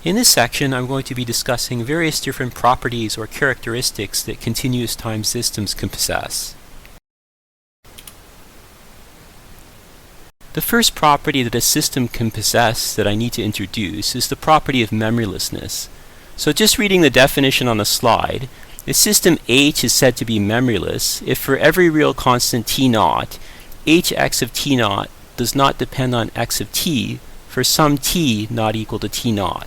In this section, I'm going to be discussing various different properties or characteristics that continuous time systems can possess. The first property that a system can possess that I need to introduce is the property of memorylessness. So just reading the definition on the slide, the system H is said to be memoryless if for every real constant t0, hx of t0 does not depend on x of t for some t not equal to t0.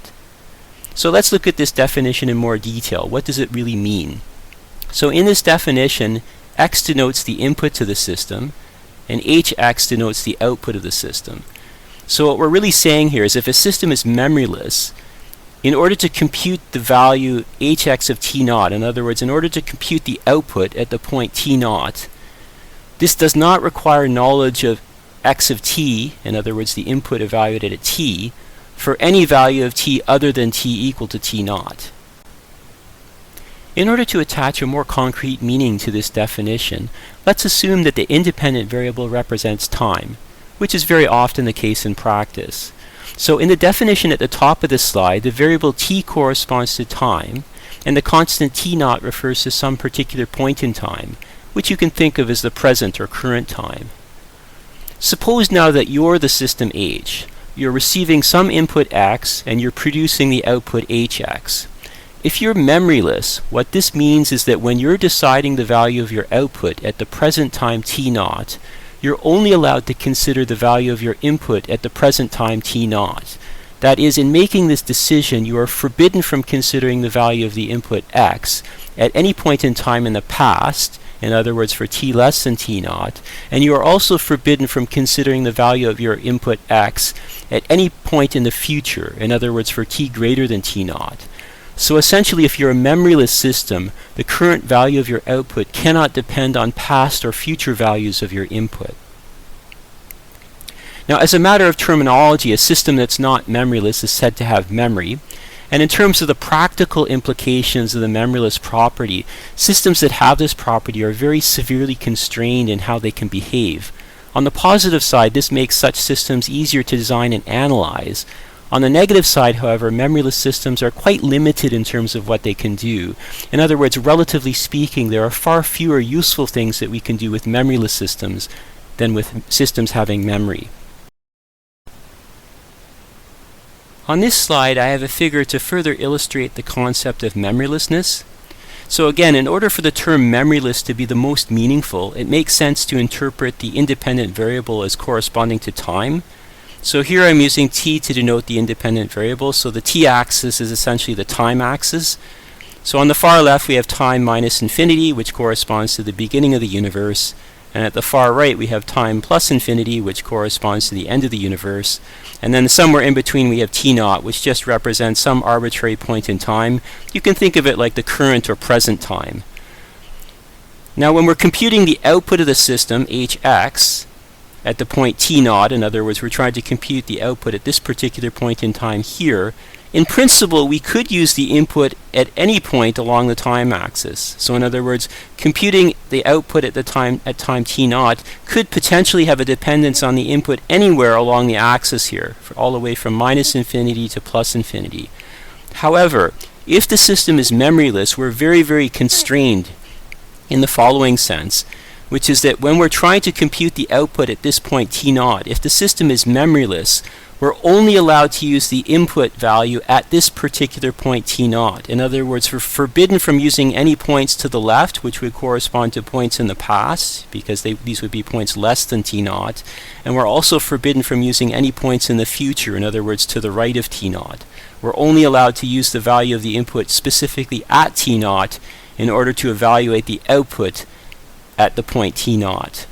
So let's look at this definition in more detail. What does it really mean? So in this definition, x denotes the input to the system, and hx denotes the output of the system. So what we're really saying here is if a system is memoryless, in order to compute the value hx of t0, in other words, in order to compute the output at the point t0, this does not require knowledge of x of t, in other words, the input evaluated at t, for any value of t other than t equal to t0. In order to attach a more concrete meaning to this definition, let's assume that the independent variable represents time, which is very often the case in practice. So in the definition at the top of the slide, the variable t corresponds to time, and the constant t0 refers to some particular point in time, which you can think of as the present or current time. Suppose now that you're the system H. You're receiving some input x, and you're producing the output hx. If you're memoryless, what this means is that when you're deciding the value of your output at the present time t0, you're only allowed to consider the value of your input at the present time t0. That is, in making this decision, you are forbidden from considering the value of the input x at any point in time in the past, in other words for t less than t0, and you are also forbidden from considering the value of your input x at any point in the future, in other words for t greater than t0. So essentially, if you're a memoryless system, the current value of your output cannot depend on past or future values of your input. Now, as a matter of terminology, a system that's not memoryless is said to have memory. And in terms of the practical implications of the memoryless property, systems that have this property are very severely constrained in how they can behave. On the positive side, this makes such systems easier to design and analyze. On the negative side, however, memoryless systems are quite limited in terms of what they can do. In other words, relatively speaking, there are far fewer useful things that we can do with memoryless systems than with systems having memory. On this slide, I have a figure to further illustrate the concept of memorylessness. So again, in order for the term memoryless to be the most meaningful, it makes sense to interpret the independent variable as corresponding to time. So here I'm using t to denote the independent variable, so the t-axis is essentially the time axis. So on the far left we have time minus infinity, which corresponds to the beginning of the universe, and at the far right we have time plus infinity, which corresponds to the end of the universe, and then somewhere in between we have t0, which just represents some arbitrary point in time. You can think of it like the current or present time. Now when we're computing the output of the system, hx, at the point t0, in other words, we're trying to compute the output at this particular point in time here, in principle, we could use the input at any point along the time axis. So in other words, computing the output at time t0 could potentially have a dependence on the input anywhere along the axis here, all the way from minus infinity to plus infinity. However, if the system is memoryless, we're very, very constrained in the following sense, which is that when we're trying to compute the output at this point t0, if the system is memoryless, we're only allowed to use the input value at this particular point t0. In other words, we're forbidden from using any points to the left, which would correspond to points in the past, because these would be points less than t0. And we're also forbidden from using any points in the future, in other words, to the right of t0. We're only allowed to use the value of the input specifically at t0 in order to evaluate the output at the point t0.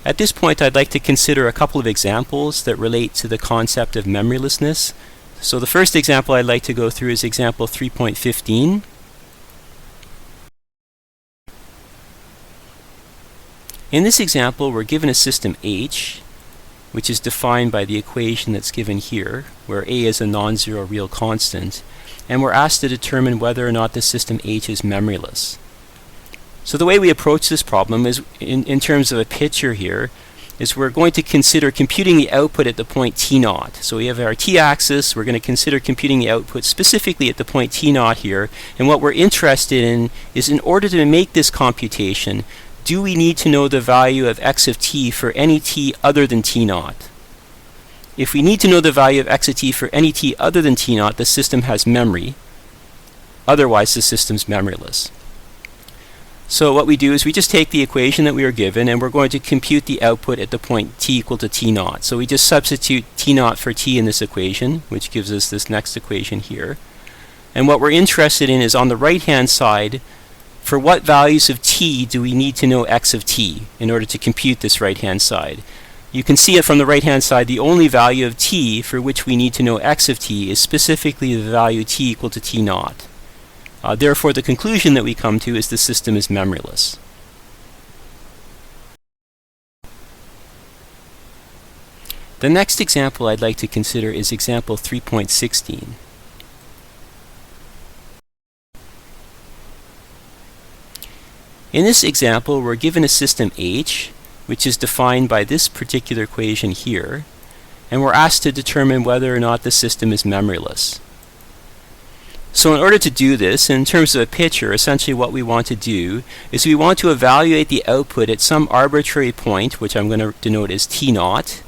At this point, I'd like to consider a couple of examples that relate to the concept of memorylessness. So the first example I'd like to go through is example 3.15. In this example, we're given a system H, which is defined by the equation that's given here, where A is a non-zero real constant, and we're asked to determine whether or not the system H is memoryless. So the way we approach this problem is in terms of a picture here. is we're going to consider computing the output at the point t0. So we have our t-axis, we're going to consider computing the output specifically at the point t0 here, and what we're interested in is, in order to make this computation, do we need to know the value of x of t for any t other than t0? If we need to know the value of x of t for any t other than t0, the system has memory. Otherwise, the system's memoryless. So what we do is we just take the equation that we are given, and we're going to compute the output at the point t equal to t0. So we just substitute t0 for t in this equation, which gives us this next equation here. And what we're interested in is, on the right-hand side, for what values of t do we need to know x of t in order to compute this right-hand side? You can see it from the right-hand side, the only value of t for which we need to know x of t is specifically the value t equal to t0. Therefore, the conclusion that we come to is the system is memoryless. The next example I'd like to consider is example 3.16. In this example, we're given a system H, which is defined by this particular equation here, and we're asked to determine whether or not the system is memoryless. So in order to do this, in terms of a picture, essentially what we want to do is we want to evaluate the output at some arbitrary point, which I'm going to denote as t0.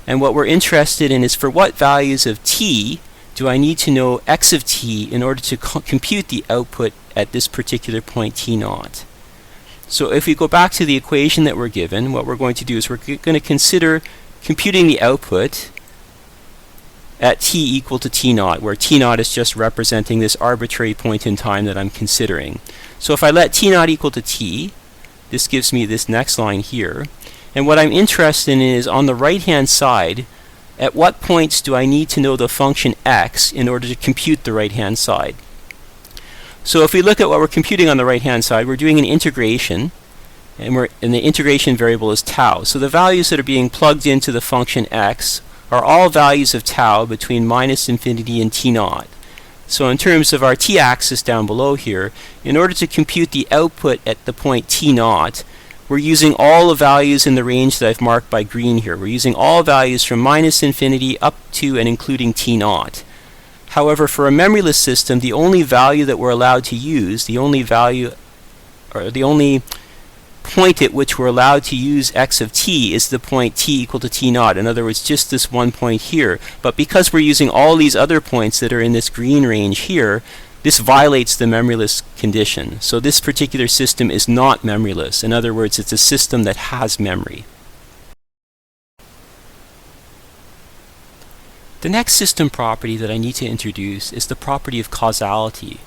And what we're interested in is, for what values of t do I need to know x of t in order to compute the output at this particular point t0. So if we go back to the equation that we're given, what we're going to do is we're going to consider computing the output at t equal to t0, where t0 is just representing this arbitrary point in time that I'm considering. So if I let t0 equal to t, this gives me this next line here. And what I'm interested in is, on the right-hand side, at what points do I need to know the function x in order to compute the right-hand side? So if we look at what we're computing on the right-hand side, we're doing an integration, and the integration variable is tau. So the values that are being plugged into the function x are all values of tau between -infinity and t0. So in terms of our t-axis down below here, in order to compute the output at the point t0, we're using all the values in the range that I've marked by green here. We're using all values from -infinity up to and including t0. However, for a memoryless system, the only value that we're allowed to use, the only point at which we're allowed to use x of t is the point t equal to t0. In other words, just this one point here. But because we're using all these other points that are in this green range here, this violates the memoryless condition. So this particular system is not memoryless. In other words, it's a system that has memory. The next system property that I need to introduce is the property of causality.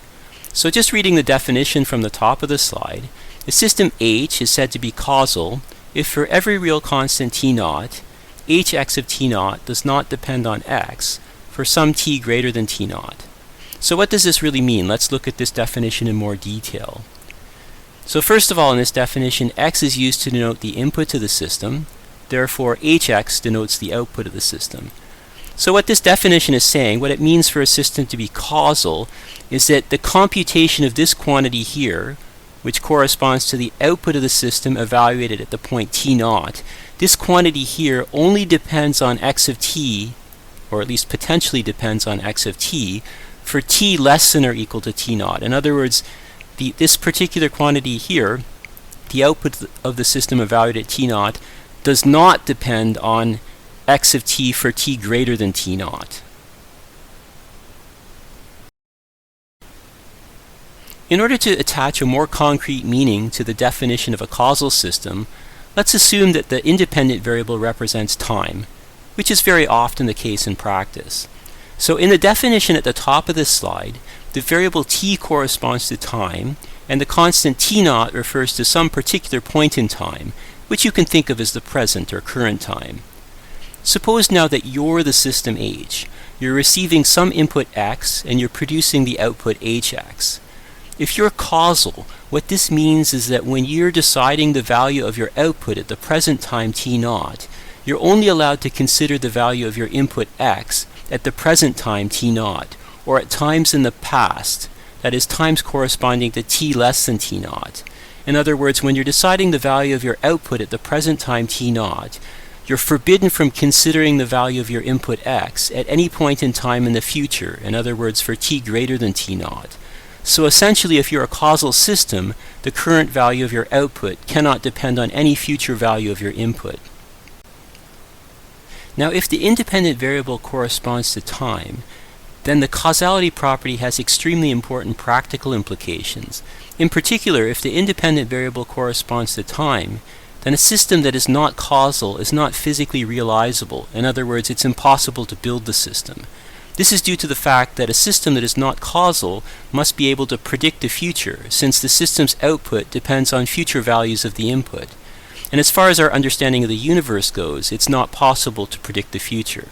So just reading the definition from the top of the slide, the system H is said to be causal if, for every real constant t0, hx of t0 does not depend on x for some t greater than t0. So what does this really mean? Let's look at this definition in more detail. So first of all, in this definition, x is used to denote the input to the system. Therefore, hx denotes the output of the system. So what this definition is saying, what it means for a system to be causal, is that the computation of this quantity here, which corresponds to the output of the system evaluated at the point t0, this quantity here only depends on x of t, or at least potentially depends on x of t, for t less than or equal to t0. In other words, this particular quantity here, the output of the system evaluated at t0, does not depend on x of t for t greater than t0. In order to attach a more concrete meaning to the definition of a causal system, let's assume that the independent variable represents time, which is very often the case in practice. So in the definition at the top of this slide, the variable t corresponds to time, and the constant t0 refers to some particular point in time, which you can think of as the present or current time. Suppose now that you're the system H. You're receiving some input x, and you're producing the output hx. If you're causal, what this means is that when you're deciding the value of your output at the present time t0, you're only allowed to consider the value of your input x at the present time t0, or at times in the past, that is, times corresponding to t less than t0. In other words, when you're deciding the value of your output at the present time t0, you're forbidden from considering the value of your input x at any point in time in the future, in other words, for t greater than t0. So essentially, if you're a causal system, the current value of your output cannot depend on any future value of your input. Now, if the independent variable corresponds to time, then the causality property has extremely important practical implications. In particular, if the independent variable corresponds to time, then a system that is not causal is not physically realizable. In other words, it's impossible to build the system. This is due to the fact that a system that is not causal must be able to predict the future, since the system's output depends on future values of the input. And as far as our understanding of the universe goes, it's not possible to predict the future.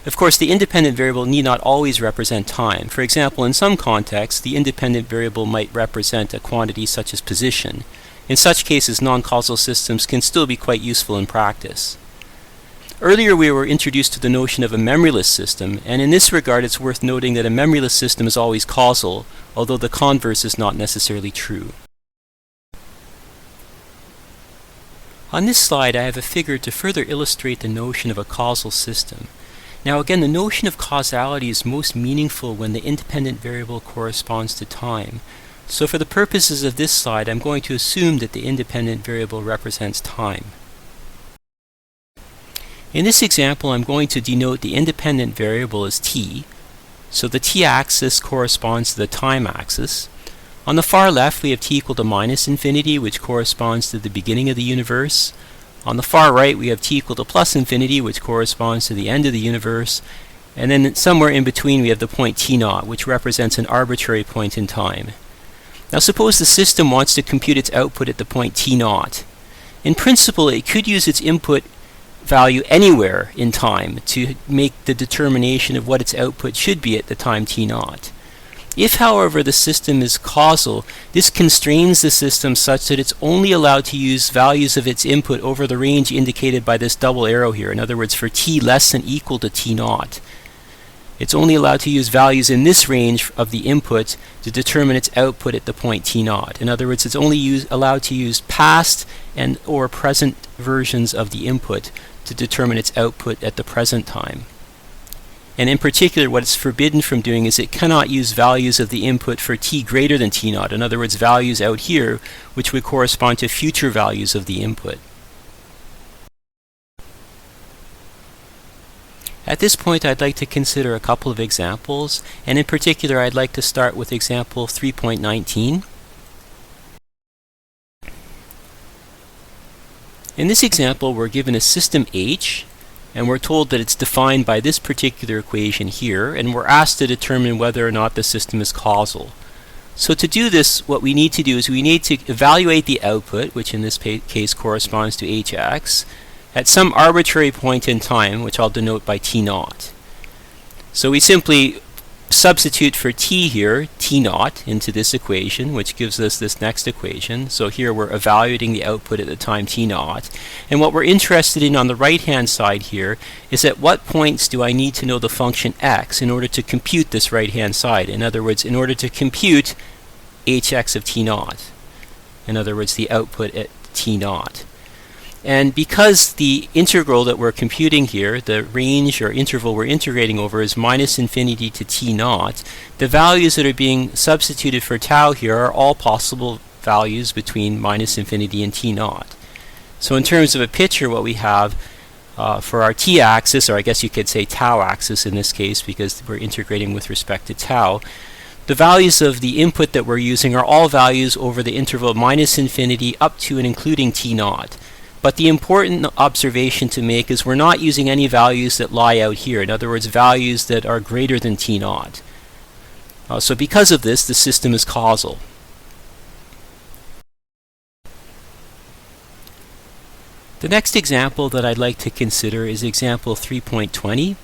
Of course, the independent variable need not always represent time. For example, in some contexts, the independent variable might represent a quantity such as position. In such cases, non-causal systems can still be quite useful in practice. Earlier we were introduced to the notion of a memoryless system, and in this regard it's worth noting that a memoryless system is always causal, although the converse is not necessarily true. On this slide I have a figure to further illustrate the notion of a causal system. Now again, the notion of causality is most meaningful when the independent variable corresponds to time. So for the purposes of this slide, I'm going to assume that the independent variable represents time. In this example, I'm going to denote the independent variable as t. So the t-axis corresponds to the time axis. On the far left, we have t equal to minus infinity, which corresponds to the beginning of the universe. On the far right, we have t equal to plus infinity, which corresponds to the end of the universe. And then somewhere in between, we have the point t0, which represents an arbitrary point in time. Now suppose the system wants to compute its output at the point t0. In principle, it could use its input value anywhere in time to make the determination of what its output should be at the time t0. If, however, the system is causal, this constrains the system such that it's only allowed to use values of its input over the range indicated by this double arrow here. In other words, for t less than equal to t0. It's only allowed to use values in this range of the input to determine its output at the point t0. In other words, it's only allowed to use past and or present versions of the input to determine its output at the present time. And in particular, what it's forbidden from doing is it cannot use values of the input for t greater than t0. In other words, values out here which would correspond to future values of the input. At this point, I'd like to consider a couple of examples, and in particular, I'd like to start with example 3.19. In this example, we're given a system H, and we're told that it's defined by this particular equation here, and we're asked to determine whether or not the system is causal. So to do this, what we need to do is we need to evaluate the output, which in this case corresponds to hx, at some arbitrary point in time, which I'll denote by t0. So we simply substitute for t here, t0, into this equation, which gives us this next equation. So here we're evaluating the output at the time t0. And what we're interested in on the right-hand side here is at what points do I need to know the function x in order to compute this right-hand side. In other words, in order to compute hx of t0. In other words, the output at t0. And because the integral that we're computing here, the range or interval we're integrating over, is minus infinity to t0, the values that are being substituted for tau here are all possible values between minus infinity and t0. So in terms of a picture, what we have for our t-axis, or I guess you could say tau-axis in this case because we're integrating with respect to tau, the values of the input that we're using are all values over the interval minus infinity up to and including t0. But the important observation to make is we're not using any values that lie out here. In other words, values that are greater than t0. So because of this, the system is causal. The next example that I'd like to consider is example 3.20.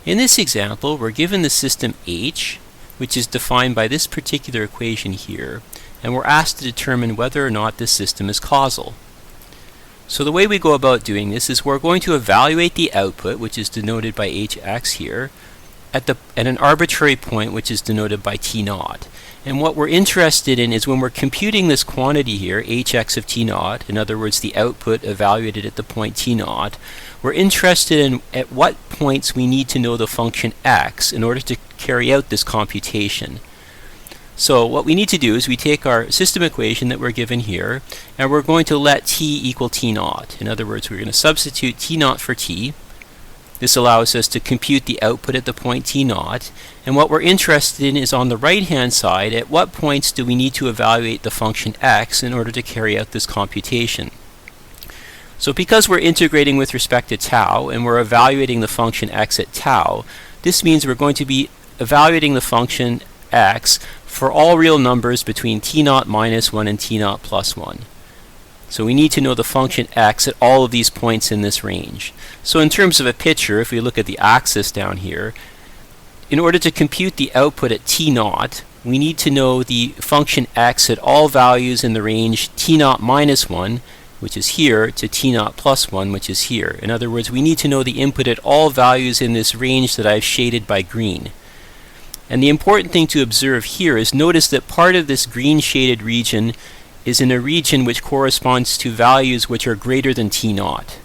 In this example, we're given the system H, which is defined by this particular equation here, and we're asked to determine whether or not this system is causal. So the way we go about doing this is we're going to evaluate the output, which is denoted by hx here, at an arbitrary point, which is denoted by t naught. And what we're interested in is when we're computing this quantity here, hx of t naught, in other words, the output evaluated at the point t naught, we're interested in at what points we need to know the function x in order to carry out this computation. So what we need to do is we take our system equation that we're given here, and we're going to let t equal t naught. In other words, we're going to substitute t naught for t. This allows us to compute the output at the point t naught. And what we're interested in is on the right-hand side, at what points do we need to evaluate the function x in order to carry out this computation. So because we're integrating with respect to tau, and we're evaluating the function x at tau, this means we're going to be evaluating the function x for all real numbers between t naught minus 1 and t naught plus 1. So we need to know the function x at all of these points in this range. So in terms of a picture, if we look at the axis down here, in order to compute the output at t naught, we need to know the function x at all values in the range t naught minus 1, which is here, to t naught plus 1, which is here. In other words, we need to know the input at all values in this range that I've shaded by green. And the important thing to observe here is notice that part of this green shaded region is in a region which corresponds to values which are greater than t naught.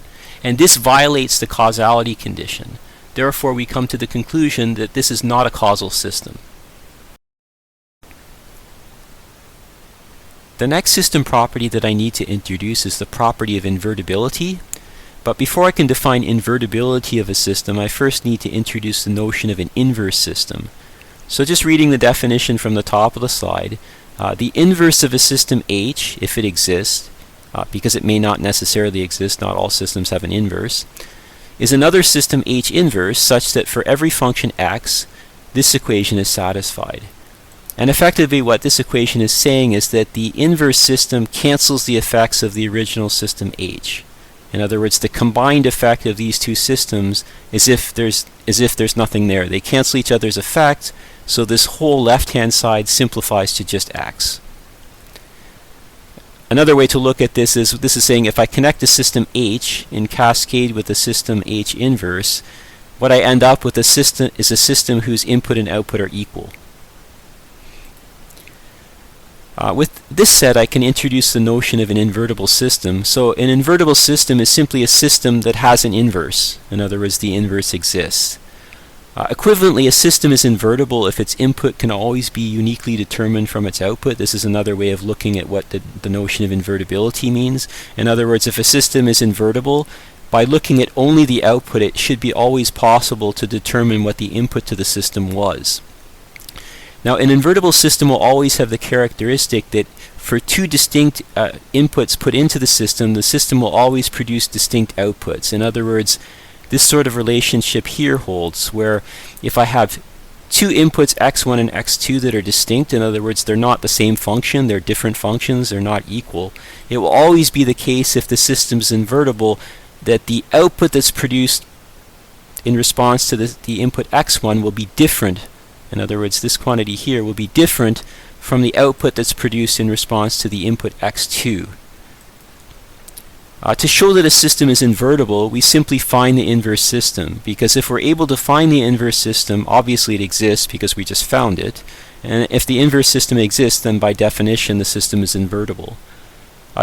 And this violates the causality condition. Therefore, we come to the conclusion that this is not a causal system. The next system property that I need to introduce is the property of invertibility. But before I can define invertibility of a system, I first need to introduce the notion of an inverse system. So just reading the definition from the top of the slide, the inverse of a system H, if it exists, because it may not necessarily exist, not all systems have an inverse, is another system H inverse such that for every function x, this equation is satisfied. And effectively what this equation is saying is that the inverse system cancels the effects of the original system H. In other words, the combined effect of these two systems is as if there's nothing there. They cancel each other's effect, so this whole left-hand side simplifies to just x. Another way to look at this is saying if I connect a system H in cascade with a system H inverse, what I end up with is a system whose input and output are equal. With this said, I can introduce the notion of an invertible system. So an invertible system is simply a system that has an inverse. In other words, the inverse exists. Equivalently, a system is invertible if its input can always be uniquely determined from its output. This is another way of looking at what the notion of invertibility means. In other words, if a system is invertible, by looking at only the output, it should be always possible to determine what the input to the system was. Now, an invertible system will always have the characteristic that for two distinct inputs put into the system will always produce distinct outputs. In other words, this sort of relationship here holds, where if I have two inputs x1 and x2 that are distinct, in other words, they're not the same function, they're different functions, they're not equal, it will always be the case if the system is invertible that the output that's produced in response to the input x1 will be different. In other words, this quantity here will be different from the output that's produced in response to the input x2. To show that a system is invertible, we simply find the inverse system, because if we're able to find the inverse system, obviously it exists because we just found it, and if the inverse system exists, then by definition the system is invertible.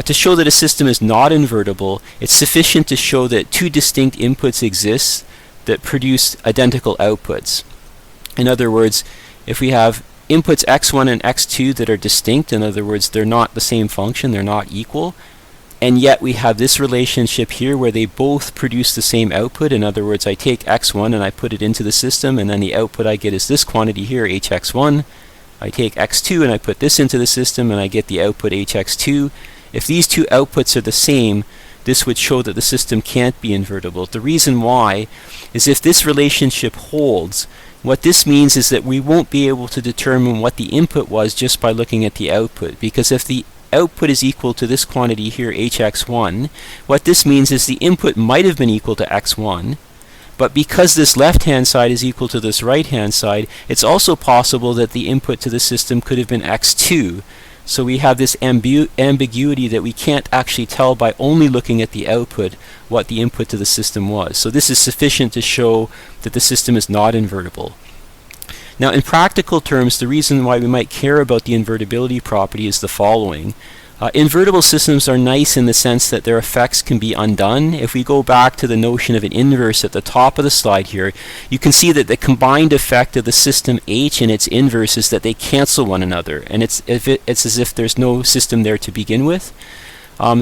To show that a system is not invertible, it's sufficient to show that two distinct inputs exist that produce identical outputs. In other words, if we have inputs x1 and x2 that are distinct, in other words, they're not the same function, they're not equal, and yet we have this relationship here where they both produce the same output. In other words, I take x1 and I put it into the system, and then the output I get is this quantity here, hx1. I take x2 and I put this into the system, and I get the output hx2. If these two outputs are the same, this would show that the system can't be invertible. The reason why is if this relationship holds, what this means is that we won't be able to determine what the input was just by looking at the output, because if the output is equal to this quantity here, hx1, what this means is the input might have been equal to x1, but because this left-hand side is equal to this right-hand side, it's also possible that the input to the system could have been x2. So we have this ambiguity that we can't actually tell by only looking at the output what the input to the system was. So this is sufficient to show that the system is not invertible. Now, in practical terms, the reason why we might care about the invertibility property is the following. Invertible systems are nice in the sense that their effects can be undone. If we go back to the notion of an inverse at the top of the slide here, you can see that the combined effect of the system H and its inverse is that they cancel one another, and it's as if there's no system there to begin with.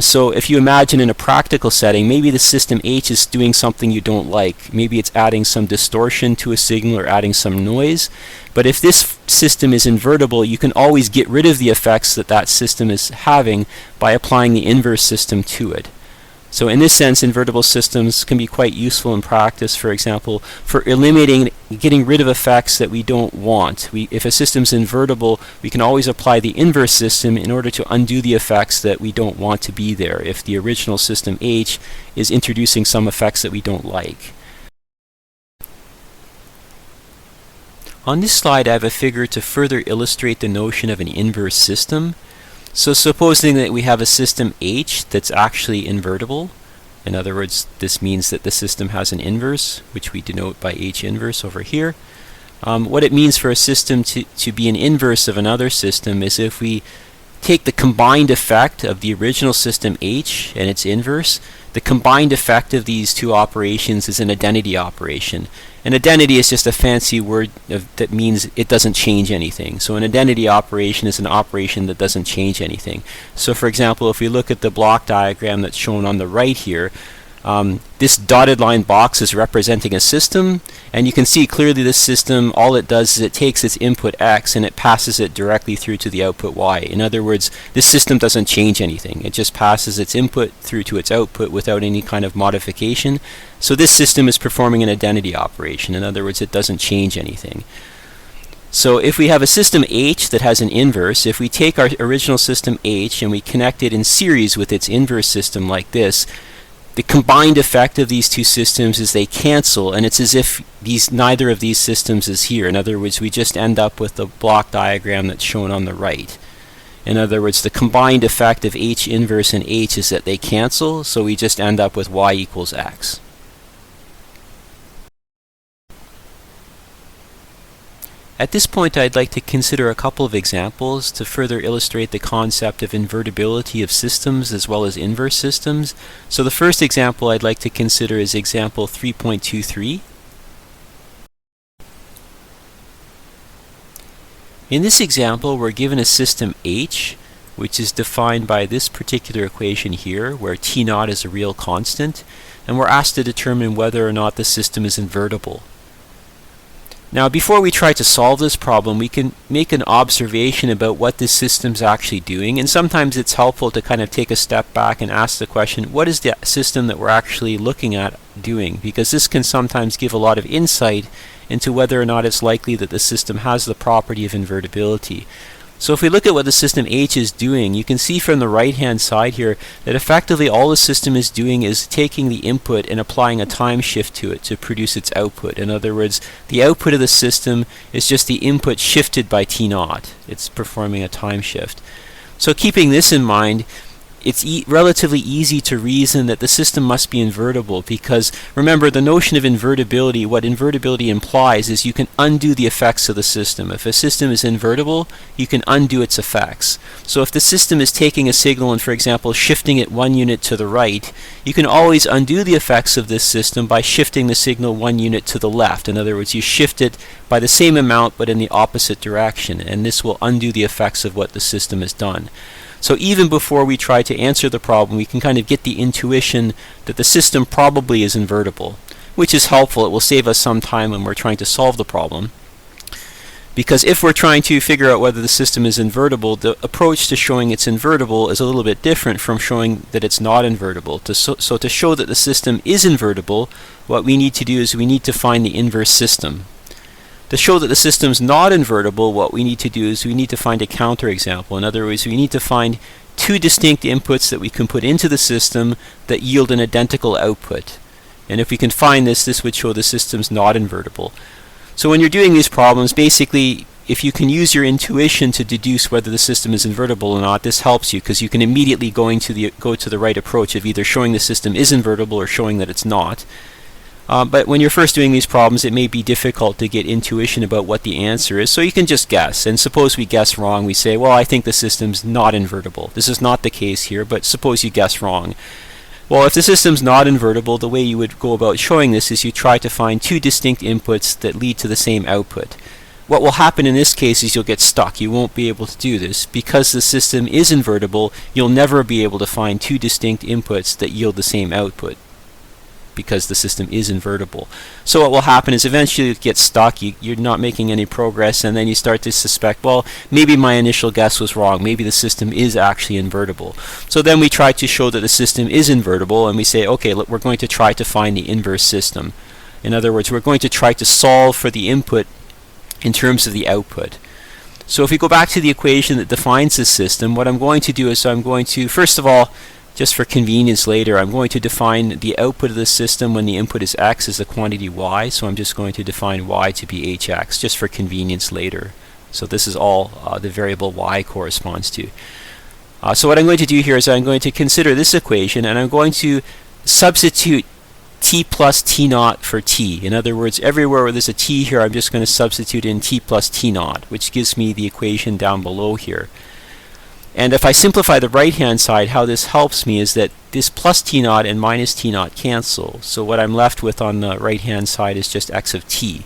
So if you imagine in a practical setting, maybe the system H is doing something you don't like. Maybe it's adding some distortion to a signal or adding some noise. But if this system is invertible, you can always get rid of the effects that that system is having by applying the inverse system to it. So in this sense, invertible systems can be quite useful in practice, for example, for eliminating, getting rid of effects that we don't want. If a system's invertible, we can always apply the inverse system in order to undo the effects that we don't want to be there, if the original system H is introducing some effects that we don't like. On this slide, I have a figure to further illustrate the notion of an inverse system. So supposing that we have a system H that's actually invertible, in other words, this means that the system has an inverse, which we denote by H inverse over here. What it means for a system to be an inverse of another system is if we take the combined effect of the original system H and its inverse, the combined effect of these two operations is an identity operation. An identity is just a fancy word that means it doesn't change anything. So an identity operation is an operation that doesn't change anything. So for example, if we look at the block diagram that's shown on the right here, this dotted line box is representing a system, and you can see clearly this system, all it does is it takes its input X and it passes it directly through to the output Y. In other words, this system doesn't change anything. It just passes its input through to its output without any kind of modification. So this system is performing an identity operation. In other words, it doesn't change anything. So if we have a system H that has an inverse, if we take our original system H and we connect it in series with its inverse system like this, the combined effect of these two systems is they cancel, and it's as if neither of these systems is here. In other words, we just end up with the block diagram that's shown on the right. In other words, the combined effect of H inverse and H is that they cancel, so we just end up with Y equals X. At this point, I'd like to consider a couple of examples to further illustrate the concept of invertibility of systems as well as inverse systems. So the first example I'd like to consider is example 3.23. In this example, we're given a system H, which is defined by this particular equation here, where T0 is a real constant, and we're asked to determine whether or not the system is invertible. Now, before we try to solve this problem, we can make an observation about what this system's actually doing, and sometimes it's helpful to kind of take a step back and ask the question, what is the system that we're actually looking at doing? Because this can sometimes give a lot of insight into whether or not it's likely that the system has the property of invertibility. So if we look at what the system H is doing, you can see from the right-hand side here that effectively all the system is doing is taking the input and applying a time shift to it to produce its output. In other words, the output of the system is just the input shifted by T0. It's performing a time shift. So keeping this in mind, it's relatively easy to reason that the system must be invertible, because remember, the notion of invertibility, what invertibility implies is you can undo the effects of the system. If a system is invertible, you can undo its effects. So if the system is taking a signal and, for example, shifting it 1 unit to the right, you can always undo the effects of this system by shifting the signal 1 unit to the left. In other words, you shift it by the same amount but in the opposite direction, and this will undo the effects of what the system has done. So even before we try to answer the problem, we can kind of get the intuition that the system probably is invertible, which is helpful. It will save us some time when we're trying to solve the problem. Because if we're trying to figure out whether the system is invertible, the approach to showing it's invertible is a little bit different from showing that it's not invertible. So to show that the system is invertible, what we need to do is we need to find the inverse system. To show that the system's not invertible, what we need to do is we need to find a counterexample. In other words, we need to find two distinct inputs that we can put into the system that yield an identical output. And if we can find this, this would show the system's not invertible. So when you're doing these problems, basically, if you can use your intuition to deduce whether the system is invertible or not, this helps you, because you can immediately go to the right approach of either showing the system is invertible or showing that it's not. But when you're first doing these problems, it may be difficult to get intuition about what the answer is, so you can just guess. And suppose we guess wrong, we say, well, I think the system's not invertible. This is not the case here, but suppose you guess wrong. Well, if the system's not invertible, the way you would go about showing this is you try to find two distinct inputs that lead to the same output. What will happen in this case is you'll get stuck. You won't be able to do this. Because the system is invertible, you'll never be able to find two distinct inputs that yield the same output, because the system is invertible. So what will happen is eventually you get stuck, you're not making any progress, and then you start to suspect, well, maybe my initial guess was wrong, maybe the system is actually invertible. So then we try to show that the system is invertible, and we say, okay, look, we're going to try to find the inverse system. In other words, we're going to try to solve for the input in terms of the output. So if we go back to the equation that defines this system, what I'm going to do is I'm going to, first of all, just for convenience later, I'm going to define the output of the system when the input is x as the quantity y. So I'm just going to define y to be hx, just for convenience later. So this is all the variable y corresponds to. So what I'm going to do here is I'm going to consider this equation, and I'm going to substitute t plus t naught for t. In other words, everywhere where there's a t here, I'm just going to substitute in t plus t naught, which gives me the equation down below here. And if I simplify the right-hand side, how this helps me is that this plus t naught and minus t naught cancel. So what I'm left with on the right-hand side is just x of t.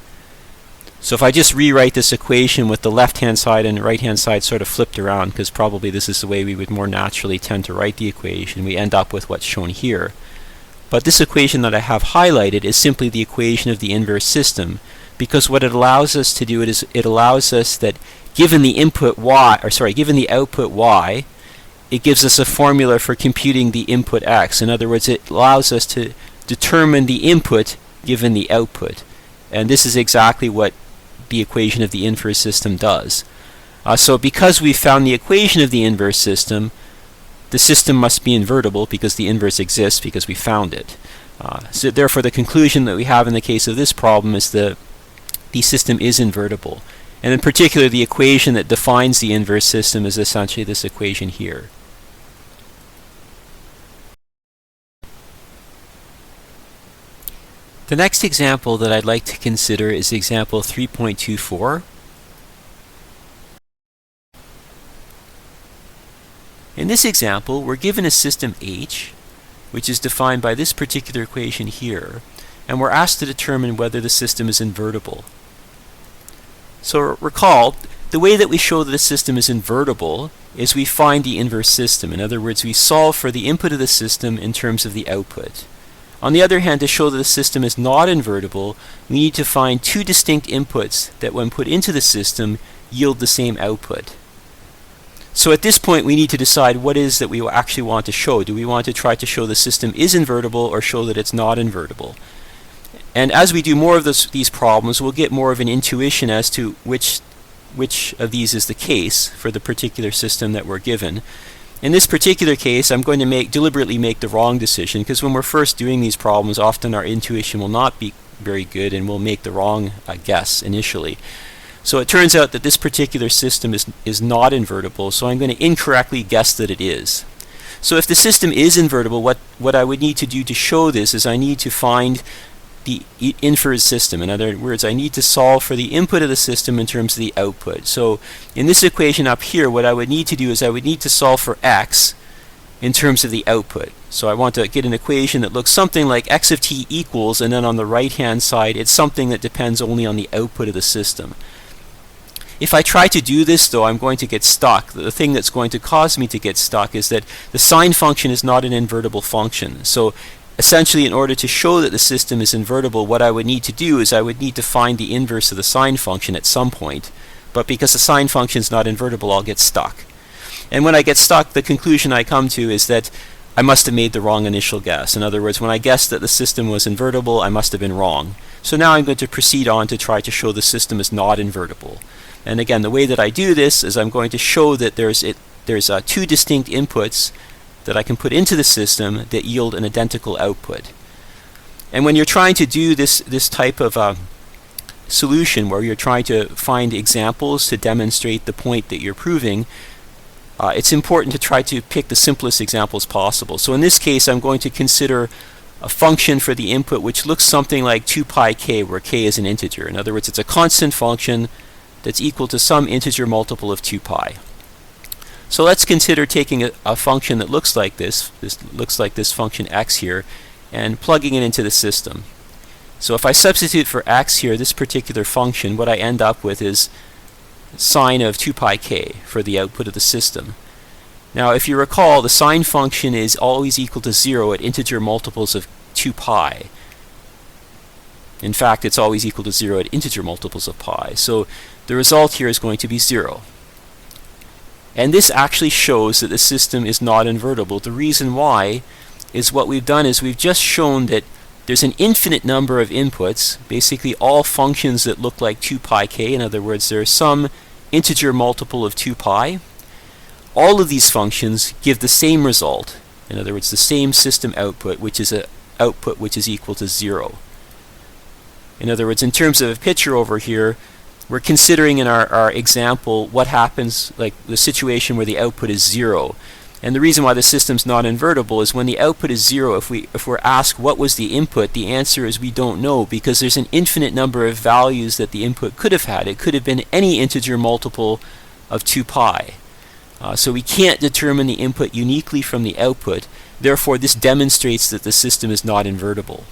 So if I just rewrite this equation with the left-hand side and right-hand side sort of flipped around, because probably this is the way we would more naturally tend to write the equation, we end up with what's shown here. But this equation that I have highlighted is simply the equation of the inverse system, because what it allows us to do is it allows us that given the input y, given the output y, it gives us a formula for computing the input x. In other words, it allows us to determine the input given the output. And this is exactly what the equation of the inverse system does. So because we found the equation of the inverse system, the system must be invertible because the inverse exists because we found it. So therefore the conclusion that we have in the case of this problem is the system is invertible. And in particular, the equation that defines the inverse system is essentially this equation here. The next example that I'd like to consider is example 3.24. In this example, we're given a system H, which is defined by this particular equation here, and we're asked to determine whether the system is invertible. So recall, the way that we show that a system is invertible is we find the inverse system. In other words, we solve for the input of the system in terms of the output. On the other hand, to show that the system is not invertible, we need to find two distinct inputs that when put into the system yield the same output. So at this point we need to decide what it is that we actually want to show. Do we want to try to show the system is invertible or show that it's not invertible? And as we do more of these problems, we'll get more of an intuition as to which of these is the case for the particular system that we're given. In this particular case, I'm going to deliberately make the wrong decision, because when we're first doing these problems, often our intuition will not be very good and we'll make the wrong guess initially. So it turns out that this particular system is not invertible, so I'm going to incorrectly guess that it is. So if the system is invertible, what I would need to do to show this is I need to find the inverse system. In other words, I need to solve for the input of the system in terms of the output. So in this equation up here, what I would need to do is I would need to solve for x in terms of the output. So I want to get an equation that looks something like x of t equals, and then on the right hand side it's something that depends only on the output of the system. If I try to do this though, I'm going to get stuck. The thing that's going to cause me to get stuck is that the sine function is not an invertible function. So essentially, in order to show that the system is invertible, what I would need to do is I would need to find the inverse of the sine function at some point. But because the sine function is not invertible, I'll get stuck. And when I get stuck, the conclusion I come to is that I must have made the wrong initial guess. In other words, when I guessed that the system was invertible, I must have been wrong. So now I'm going to proceed on to try to show the system is not invertible. And again, the way that I do this is I'm going to show that there's two distinct inputs that I can put into the system that yield an identical output. And when you're trying to do this type of solution, where you're trying to find examples to demonstrate the point that you're proving, it's important to try to pick the simplest examples possible. So in this case, I'm going to consider a function for the input which looks something like 2 pi k, where k is an integer. In other words, it's a constant function that's equal to some integer multiple of 2 pi. So let's consider taking a function that looks like this. This looks like this function x here, and plugging it into the system. So if I substitute for x here, this particular function, what I end up with is sine of 2 pi k for the output of the system. Now, if you recall, the sine function is always equal to 0 at integer multiples of 2 pi. In fact, it's always equal to 0 at integer multiples of pi. So the result here is going to be 0. And this actually shows that the system is not invertible. The reason why is what we've done is we've just shown that there's an infinite number of inputs, basically all functions that look like 2 pi k. In other words, there's some integer multiple of 2 pi. All of these functions give the same result. In other words, the same system output, which is an output which is equal to 0. In other words, in terms of a picture over here, we're considering in our example what happens, like the situation where the output is 0. And the reason why the system's not invertible is when the output is 0, if we're asked what was the input, the answer is we don't know, because there's an infinite number of values that the input could have had. It could have been any integer multiple of 2 pi. So we can't determine the input uniquely from the output. Therefore, this demonstrates that the system is not invertible.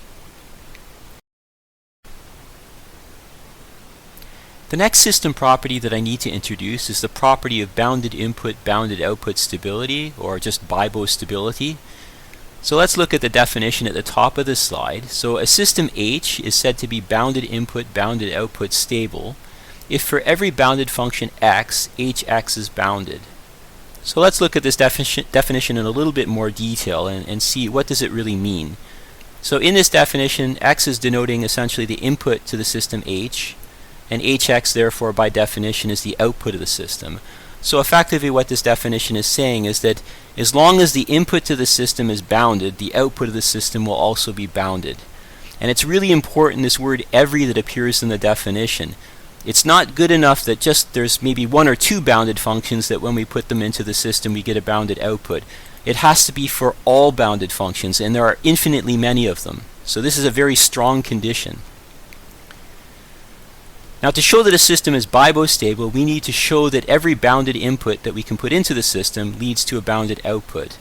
The next system property that I need to introduce is the property of bounded input, bounded output stability, or just BIBO stability. So let's look at the definition at the top of this slide. So a system H is said to be bounded input, bounded output stable if for every bounded function x, hx is bounded. So let's look at this definition in a little bit more detail and see what does it really mean. So in this definition, x is denoting essentially the input to the system H, and hx therefore by definition is the output of the system. So effectively what this definition is saying is that as long as the input to the system is bounded, the output of the system will also be bounded. And it's really important, this word every that appears in the definition. It's not good enough that just there's maybe one or two bounded functions that when we put them into the system we get a bounded output. It has to be for all bounded functions, and there are infinitely many of them. So this is a very strong condition. Now, to show that a system is BIBO stable, we need to show that every bounded input that we can put into the system leads to a bounded output.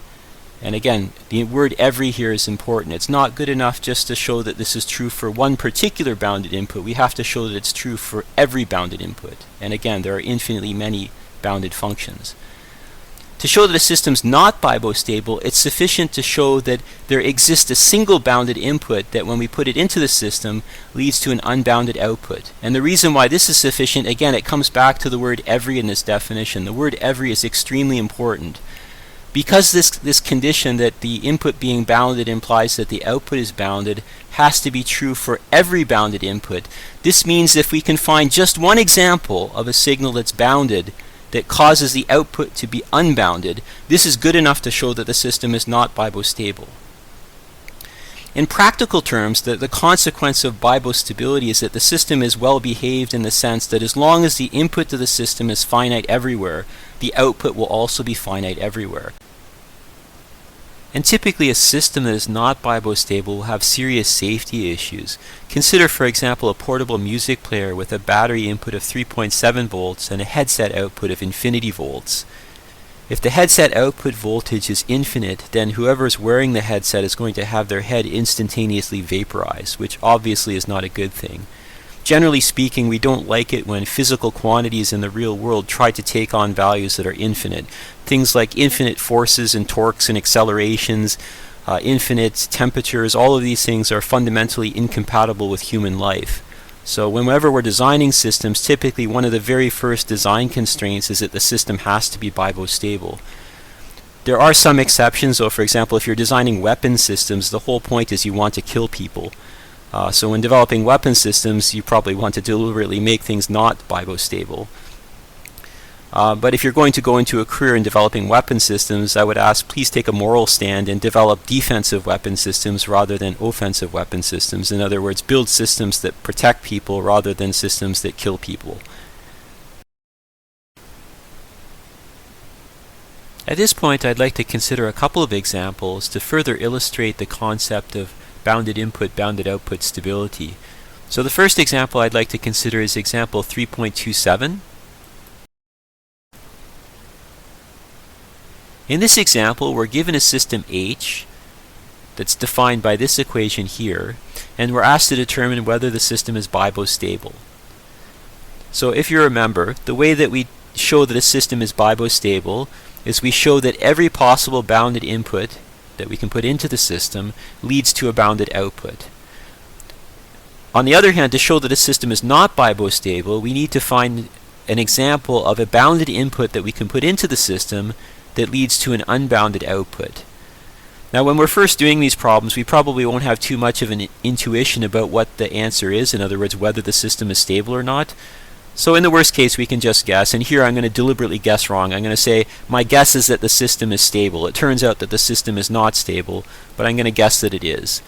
And again, the word every here is important. It's not good enough just to show that this is true for one particular bounded input. We have to show that it's true for every bounded input. And again, there are infinitely many bounded functions. To show that a system's not BIBO stable, it's sufficient to show that there exists a single bounded input that when we put it into the system leads to an unbounded output. And the reason why this is sufficient, again, it comes back to the word every in this definition. The word every is extremely important. Because this condition that the input being bounded implies that the output is bounded has to be true for every bounded input. This means if we can find just one example of a signal that's bounded that causes the output to be unbounded, this is good enough to show that the system is not BIBO stable. In practical terms, the consequence of BIBO stability is that the system is well behaved in the sense that as long as the input to the system is finite everywhere, the output will also be finite everywhere. And typically a system that is not BIBO stable will have serious safety issues. Consider, for example, a portable music player with a battery input of 3.7 volts and a headset output of infinity volts. If the headset output voltage is infinite, then whoever is wearing the headset is going to have their head instantaneously vaporized, which obviously is not a good thing. Generally speaking, we don't like it when physical quantities in the real world try to take on values that are infinite. Things like infinite forces and torques and accelerations, infinite temperatures, all of these things are fundamentally incompatible with human life. So whenever we're designing systems, typically one of the very first design constraints is that the system has to be BIBO stable. There are some exceptions, though. For example, if you're designing weapon systems, the whole point is you want to kill people. So when developing weapon systems, you probably want to deliberately make things not BIBO stable. But if you're going to go into a career in developing weapon systems, I would ask, please take a moral stand and develop defensive weapon systems rather than offensive weapon systems. In other words, build systems that protect people rather than systems that kill people. At this point, I'd like to consider a couple of examples to further illustrate the concept of bounded input, bounded output stability. So the first example I'd like to consider is example 3.27. In this example, we're given a system H that's defined by this equation here, and we're asked to determine whether the system is BIBO stable. So if you remember, the way that we show that a system is BIBO stable is we show that every possible bounded input that we can put into the system leads to a bounded output. On the other hand, to show that a system is not BIBO stable, we need to find an example of a bounded input that we can put into the system that leads to an unbounded output. Now, when we're first doing these problems, we probably won't have too much of an intuition about what the answer is, in other words, whether the system is stable or not. So in the worst case, we can just guess, and here I'm going to deliberately guess wrong. I'm going to say, my guess is that the system is stable. It turns out that the system is not stable, but I'm going to guess that it is.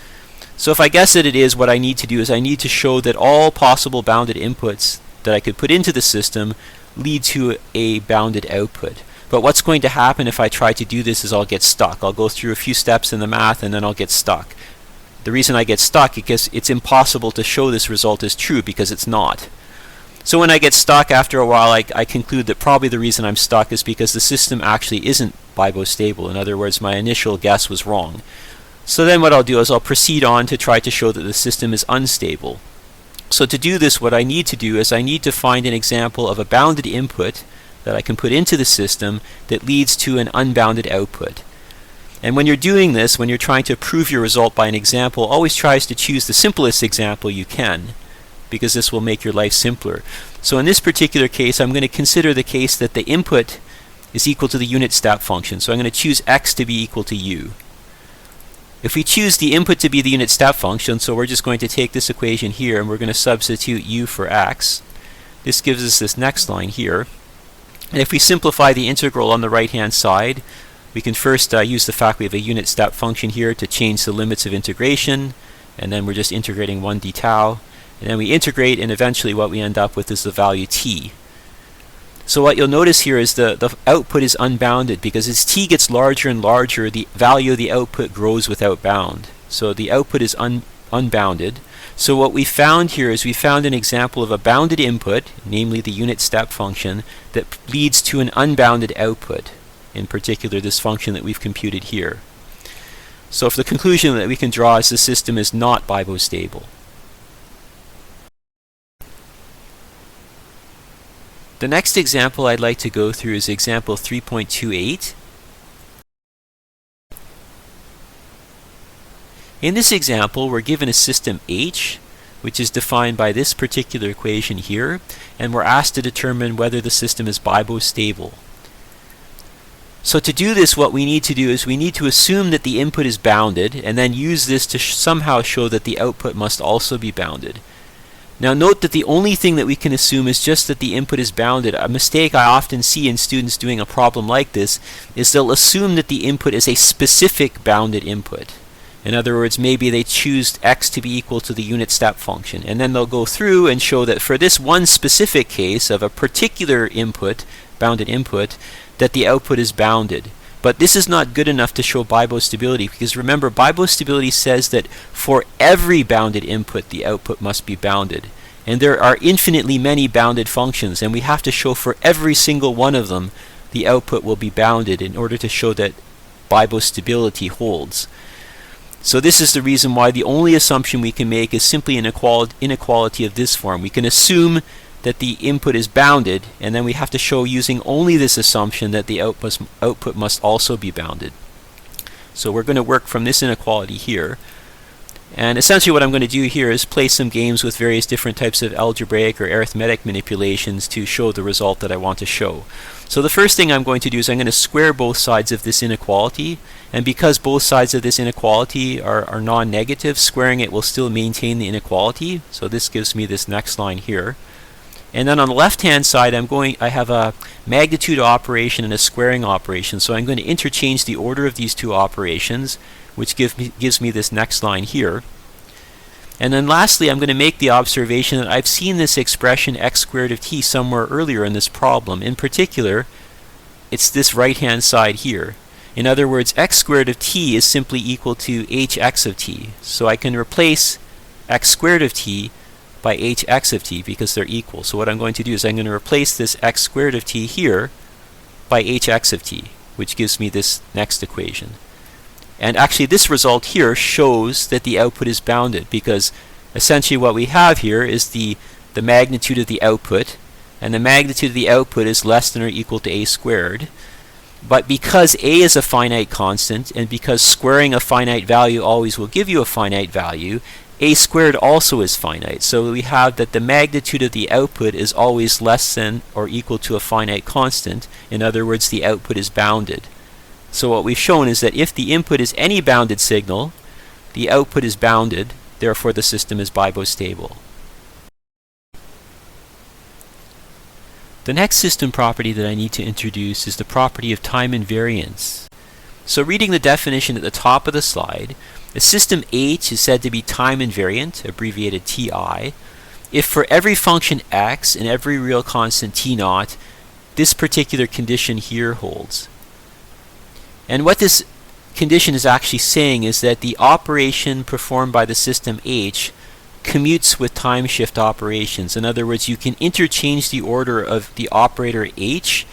So if I guess that it is, what I need to do is I need to show that all possible bounded inputs that I could put into the system lead to a bounded output. But what's going to happen if I try to do this is I'll get stuck. I'll go through a few steps in the math and then I'll get stuck. The reason I get stuck is because it's impossible to show this result is true because it's not. So when I get stuck after a while, I conclude that probably the reason I'm stuck is because the system actually isn't BIBO stable. In other words, my initial guess was wrong. So then what I'll do is I'll proceed on to try to show that the system is unstable. So to do this, what I need to do is I need to find an example of a bounded input that I can put into the system that leads to an unbounded output. And when you're doing this, when you're trying to prove your result by an example, always tries to choose the simplest example you can, because this will make your life simpler. So in this particular case, I'm going to consider the case that the input is equal to the unit step function. So I'm going to choose x to be equal to u. If we choose the input to be the unit step function, so we're just going to take this equation here and we're going to substitute u for x. This gives us this next line here. And if we simplify the integral on the right hand side, we can first use the fact we have a unit step function here to change the limits of integration, and then we're just integrating 1 d tau, and then we integrate, and eventually what we end up with is the value t. So what you'll notice here is the output is unbounded, because as t gets larger and larger, the value of the output grows without bound. So the output is unbounded. So what we found here is we found an example of a bounded input, namely the unit step function, that leads to an unbounded output, in particular this function that we've computed here. So if the conclusion that we can draw is the system is not BIBO stable. The next example I'd like to go through is example 3.28. In this example, we're given a system H, which is defined by this particular equation here, and we're asked to determine whether the system is BIBO stable. So to do this, what we need to do is we need to assume that the input is bounded, and then use this to somehow show that the output must also be bounded. Now note that the only thing that we can assume is just that the input is bounded. A mistake I often see in students doing a problem like this is they'll assume that the input is a specific bounded input. In other words, maybe they choose x to be equal to the unit step function, and then they'll go through and show that for this one specific case of a particular input, bounded input, that the output is bounded. But this is not good enough to show BIBO stability, because remember, BIBO stability says that for every bounded input, the output must be bounded. And there are infinitely many bounded functions, and we have to show for every single one of them, the output will be bounded in order to show that BIBO stability holds. So this is the reason why the only assumption we can make is simply an inequality of this form. We can assume that the input is bounded, and then we have to show using only this assumption that the output must also be bounded. So we're going to work from this inequality here. And essentially what I'm going to do here is play some games with various different types of algebraic or arithmetic manipulations to show the result that I want to show. So the first thing I'm going to do is I'm going to square both sides of this inequality, and because both sides of this inequality are non-negative, squaring it will still maintain the inequality. So this gives me this next line here. And then on the left hand side I have a magnitude operation and a squaring operation, so I'm going to interchange the order of these two operations, which gives me this next line here. And then lastly, I'm going to make the observation that I've seen this expression x squared of t somewhere earlier in this problem. In particular, it's this right hand side here. In other words, x squared of t is simply equal to hx of t. So I can replace x squared of t by hx of t because they're equal. So what I'm going to do is I'm going to replace this x squared of t here by hx of t, which gives me this next equation. And actually this result here shows that the output is bounded, because essentially what we have here is the magnitude of the output, and the magnitude of the output is less than or equal to a squared. But because a is a finite constant, and because squaring a finite value always will give you a finite value, a squared also is finite. So we have that the magnitude of the output is always less than or equal to a finite constant. In other words, the output is bounded. So what we've shown is that if the input is any bounded signal, the output is bounded, therefore the system is BIBO stable. The next system property that I need to introduce is the property of time invariance. So reading the definition at the top of the slide, a system H is said to be time invariant, abbreviated TI, if for every function x and every real constant t0, this particular condition here holds. And what this condition is actually saying is that the operation performed by the system H commutes with time shift operations. In other words, you can interchange the order of the operator H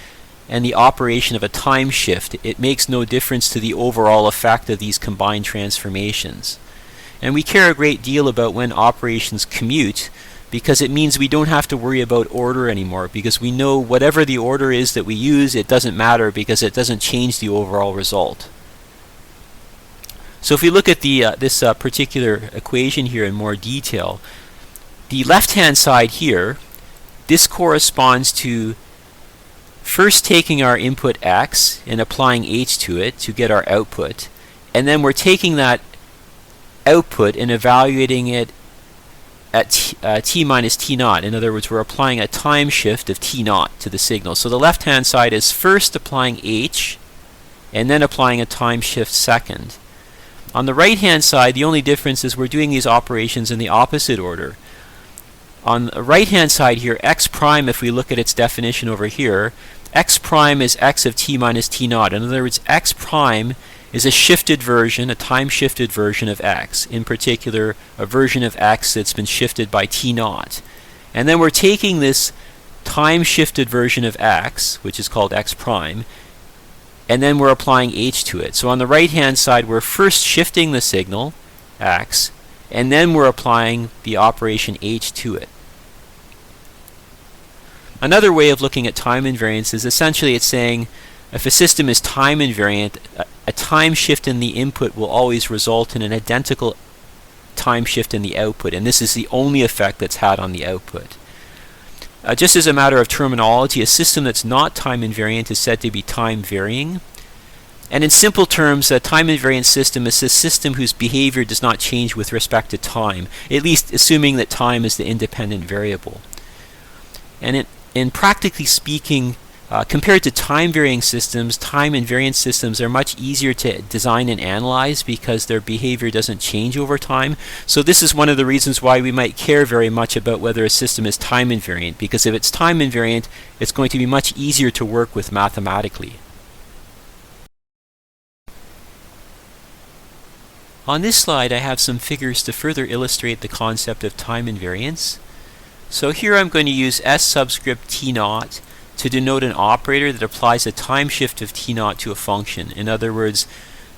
and the operation of a time shift. It makes no difference to the overall effect of these combined transformations. And we care a great deal about when operations commute, because it means we don't have to worry about order anymore, because we know whatever the order is that we use, it doesn't matter because it doesn't change the overall result. So if we look at this particular equation here in more detail, the left-hand side here, this corresponds to first taking our input x and applying h to it to get our output, and then we're taking that output and evaluating it at t minus t0. In other words, we're applying a time shift of t0 to the signal. So the left-hand side is first applying h and then applying a time shift second. On the right-hand side, the only difference is we're doing these operations in the opposite order. On the right-hand side here, x prime, if we look at its definition over here, x prime is x of t minus t0. In other words, x prime is a shifted version, a time-shifted version of x. In particular, a version of x that's been shifted by t0. And then we're taking this time-shifted version of x, which is called x prime, and then we're applying h to it. So on the right-hand side, we're first shifting the signal, x, and then we're applying the operation h to it. Another way of looking at time invariance is essentially it's saying if a system is time invariant, a time shift in the input will always result in an identical time shift in the output, and this is the only effect that's had on the output. Just as a matter of terminology, a system that's not time invariant is said to be time varying. And in simple terms, a time invariant system is a system whose behavior does not change with respect to time, at least assuming that time is the independent variable. And in practically speaking, compared to time varying systems, time invariant systems are much easier to design and analyze because their behavior doesn't change over time. So this is one of the reasons why we might care very much about whether a system is time invariant, because if it's time invariant, it's going to be much easier to work with mathematically. On this slide, I have some figures to further illustrate the concept of time invariance. So here I'm going to use s subscript t0 to denote an operator that applies a time shift of t0 to a function. In other words,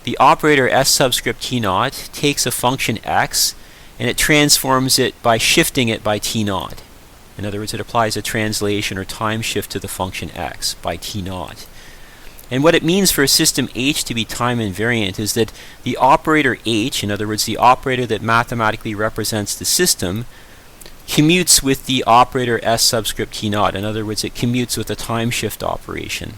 the operator s subscript t0 takes a function x and it transforms it by shifting it by t0. In other words, it applies a translation or time shift to the function x by t0. And what it means for a system H to be time invariant is that the operator H, in other words, the operator that mathematically represents the system, commutes with the operator s subscript t0. In other words, it commutes with a time shift operation.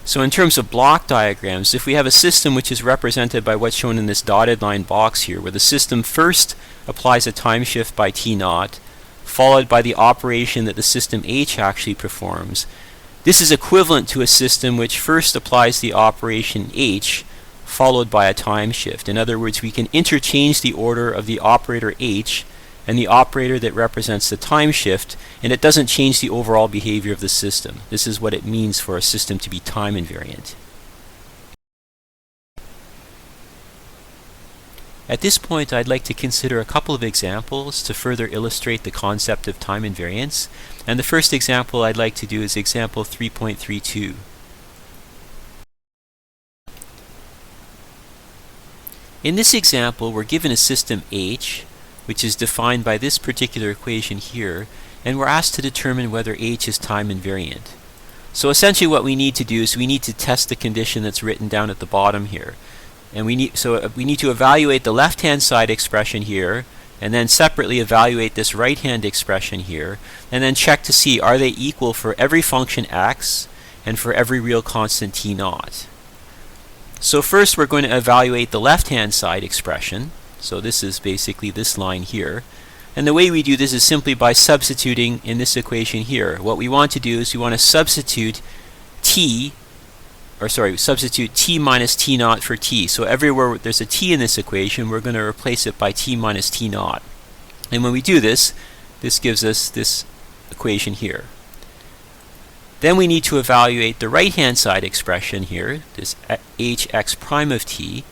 So in terms of block diagrams, if we have a system which is represented by what's shown in this dotted line box here, where the system first applies a time shift by t0, followed by the operation that the system H actually performs, this is equivalent to a system which first applies the operation h, followed by a time shift. In other words, we can interchange the order of the operator h and the operator that represents the time shift, and it doesn't change the overall behavior of the system. This is what it means for a system to be time invariant. At this point, I'd like to consider a couple of examples to further illustrate the concept of time invariance. And the first example I'd like to do is example 3.32. In this example, we're given a system H, which is defined by this particular equation here, and we're asked to determine whether H is time invariant. So essentially what we need to do is we need to test the condition that's written down at the bottom here. And we need to evaluate the left-hand side expression here, and then separately evaluate this right-hand expression here, and then check to see are they equal for every function x and for every real constant t naught. So first we're going to evaluate the left-hand side expression. So this is basically this line here. And the way we do this is simply by substituting in this equation here. What we want to do is we want to substitute substitute t minus t naught for t. So everywhere there's a t in this equation, we're going to replace it by t minus t naught. And when we do this, this gives us this equation here. Then we need to evaluate the right-hand side expression here, this hx prime of t.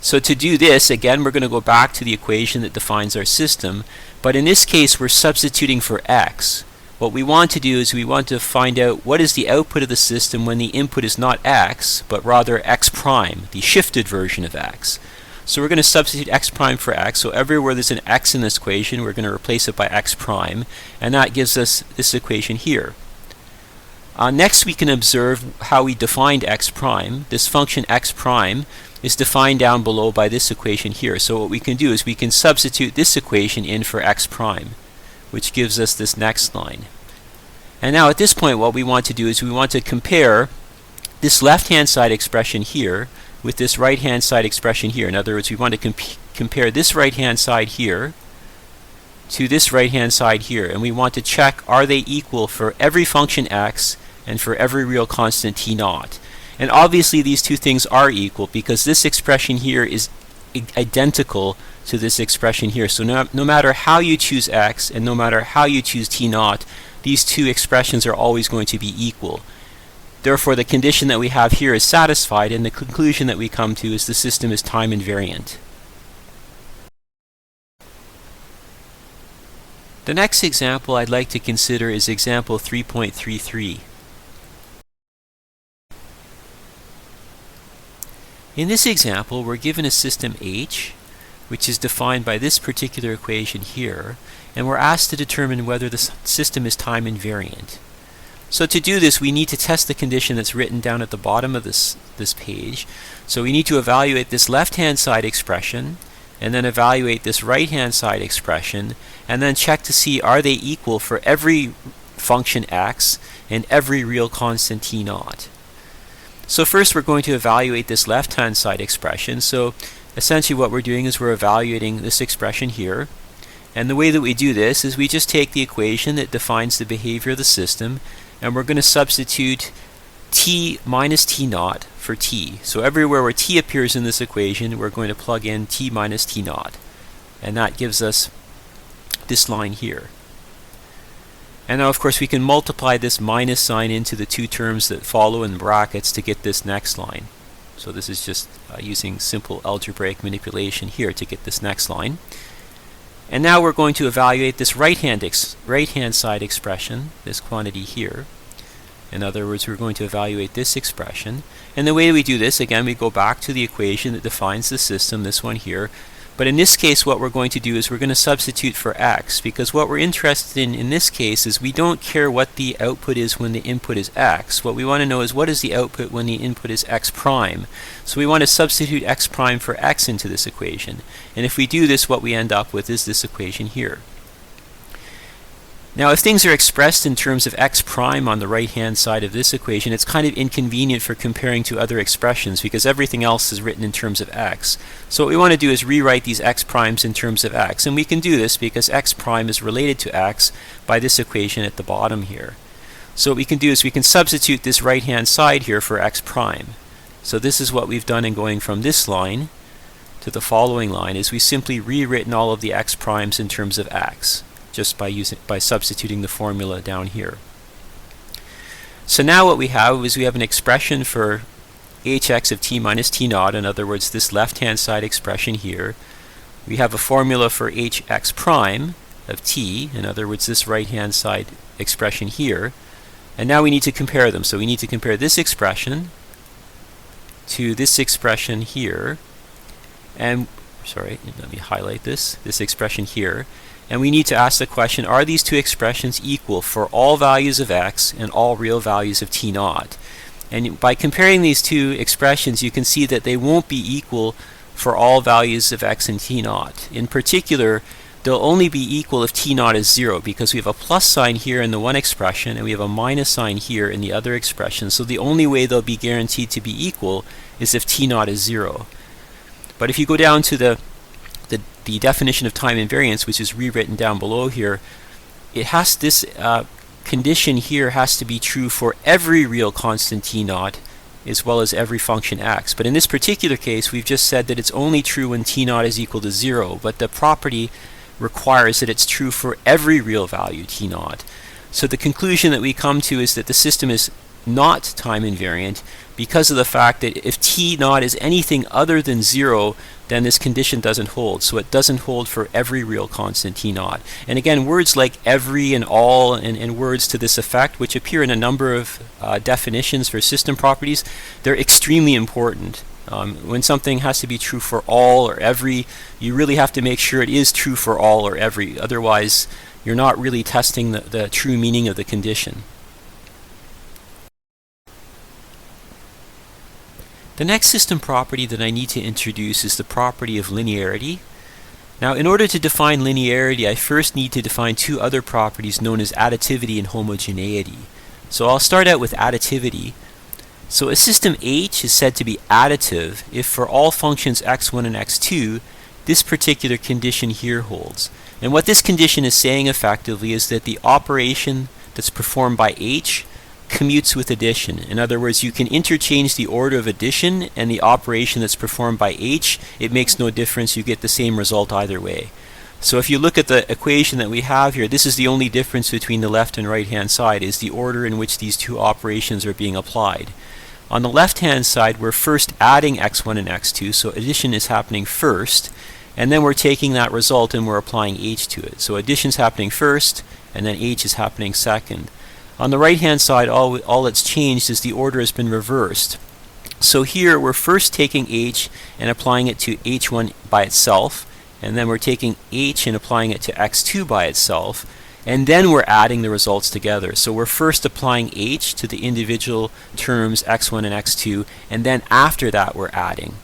So to do this, again, we're going to go back to the equation that defines our system. But in this case, we're substituting for x. What we want to do is we want to find out what is the output of the system when the input is not x, but rather x prime, the shifted version of x. So we're going to substitute x prime for x. So everywhere there's an x in this equation, we're going to replace it by x prime. And that gives us this equation here. Next, we can observe how we defined x prime. This function x prime is defined down below by this equation here. So what we can do is we can substitute this equation in for x prime, which gives us this next line. And now at this point what we want to do is we want to compare this left-hand side expression here with this right-hand side expression here. In other words, we want to compare this right-hand side here to this right-hand side here, and we want to check are they equal for every function x and for every real constant t naught. And obviously these two things are equal because this expression here is identical to this expression here. So no matter how you choose x and no matter how you choose t naught, these two expressions are always going to be equal. Therefore, the condition that we have here is satisfied, and the conclusion that we come to is the system is time invariant. The next example I'd like to consider is example 3.33. In this example, we're given a system H, which is defined by this particular equation here, and we're asked to determine whether the system is time invariant. So to do this, we need to test the condition that's written down at the bottom of this page. So we need to evaluate this left-hand side expression, and then evaluate this right-hand side expression, and then check to see are they equal for every function x and every real constant t naught. So first we're going to evaluate this left-hand side expression. So essentially what we're doing is we're evaluating this expression here. And the way that we do this is we just take the equation that defines the behavior of the system, and we're going to substitute t minus t naught for t. So everywhere where t appears in this equation, we're going to plug in t minus t naught. And that gives us this line here. And now of course we can multiply this minus sign into the two terms that follow in brackets to get this next line. So this is just using simple algebraic manipulation here to get this next line. And now we're going to evaluate this right-hand side expression, this quantity here. In other words, we're going to evaluate this expression. And the way we do this, again, we go back to the equation that defines the system, this one here. But in this case, what we're going to do is we're going to substitute for x, because what we're interested in this case is we don't care what the output is when the input is x. What we want to know is what is the output when the input is x prime. So we want to substitute x prime for x into this equation. And if we do this, what we end up with is this equation here. Now if things are expressed in terms of x prime on the right-hand side of this equation, it's kind of inconvenient for comparing to other expressions because everything else is written in terms of x. So what we want to do is rewrite these x primes in terms of x. And we can do this because x prime is related to x by this equation at the bottom here. So what we can do is we can substitute this right-hand side here for x prime. So this is what we've done in going from this line to the following line, is we simply rewritten all of the x primes in terms of x, just by substituting the formula down here. So now what we have is we have an expression for hx of t minus t naught, in other words, this left-hand side expression here. We have a formula for hx prime of t, in other words, this right-hand side expression here. And now we need to compare them. So we need to compare this expression to this expression here. And, sorry, let me highlight this expression here. And we need to ask the question, are these two expressions equal for all values of x and all real values of t naught? And by comparing these two expressions, you can see that they won't be equal for all values of x and t naught. In particular, they'll only be equal if t naught is 0, because we have a plus sign here in the one expression and we have a minus sign here in the other expression. So the only way they'll be guaranteed to be equal is if t naught is 0. But if you go down to the definition of time invariance, which is rewritten down below here, it has this condition here has to be true for every real constant t naught as well as every function x. But in this particular case, we've just said that it's only true when t naught is equal to 0, but the property requires that it's true for every real value t naught. So the conclusion that we come to is that the system is not time invariant because of the fact that if t naught is anything other than 0, then this condition doesn't hold. So it doesn't hold for every real constant t naught. And again, words like every and all and words to this effect, which appear in a number of definitions for system properties, they're extremely important. When something has to be true for all or every, you really have to make sure it is true for all or every. Otherwise, you're not really testing the true meaning of the condition. The next system property that I need to introduce is the property of linearity. Now, in order to define linearity, I first need to define two other properties known as additivity and homogeneity. So I'll start out with additivity. So a system H is said to be additive if for all functions x1 and x2, this particular condition here holds. And what this condition is saying effectively is that the operation that's performed by H commutes with addition. In other words, you can interchange the order of addition and the operation that's performed by H. It makes no difference. You get the same result either way. So if you look at the equation that we have here, this is the only difference between the left and right hand side, is the order in which these two operations are being applied. On the left hand side, we're first adding x1 and x2, so addition is happening first, and then we're taking that result and we're applying H to it. So addition is happening first, and then H is happening second. On the right hand side, all that's changed is the order has been reversed. So here we're first taking H and applying it to H1 by itself, and then we're taking H and applying it to x2 by itself, and then we're adding the results together. So we're first applying H to the individual terms x1 and x2, and then after that we're adding.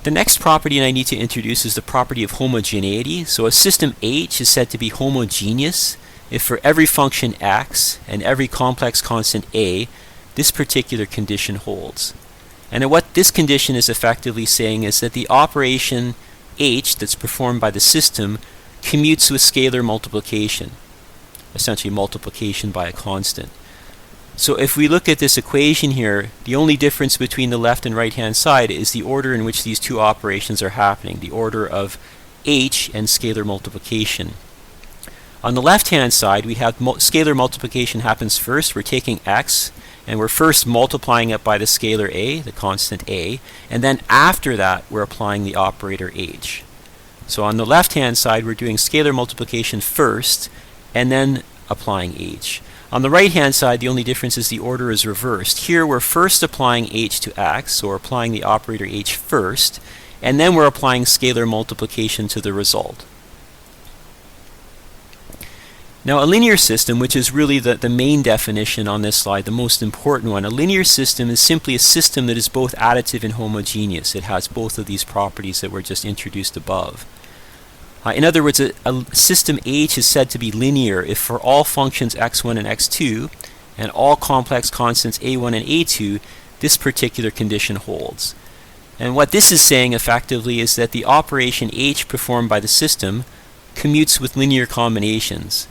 The next property I need to introduce is the property of homogeneity. So a system H is said to be homogeneous if for every function x and every complex constant a, this particular condition holds. And what this condition is effectively saying is that the operation H that's performed by the system commutes with scalar multiplication, essentially multiplication by a constant. So if we look at this equation here, the only difference between the left and right hand side is the order in which these two operations are happening, the order of H and scalar multiplication. On the left hand side, we have scalar multiplication happens first. We're taking x and we're first multiplying it by the scalar a, the constant a, and then after that we're applying the operator h. So on the left hand side, we're doing scalar multiplication first and then applying h. On the right hand side, the only difference is the order is reversed. Here we're first applying h to x, so we're applying the operator h first, and then we're applying scalar multiplication to the result. Now, a linear system, which is really the main definition on this slide, the most important one, a linear system is simply a system that is both additive and homogeneous. It has both of these properties that were just introduced above. In other words, a system H is said to be linear if for all functions x1 and x2 and all complex constants a1 and a2, this particular condition holds. And what this is saying effectively is that the operation H performed by the system commutes with linear combinations.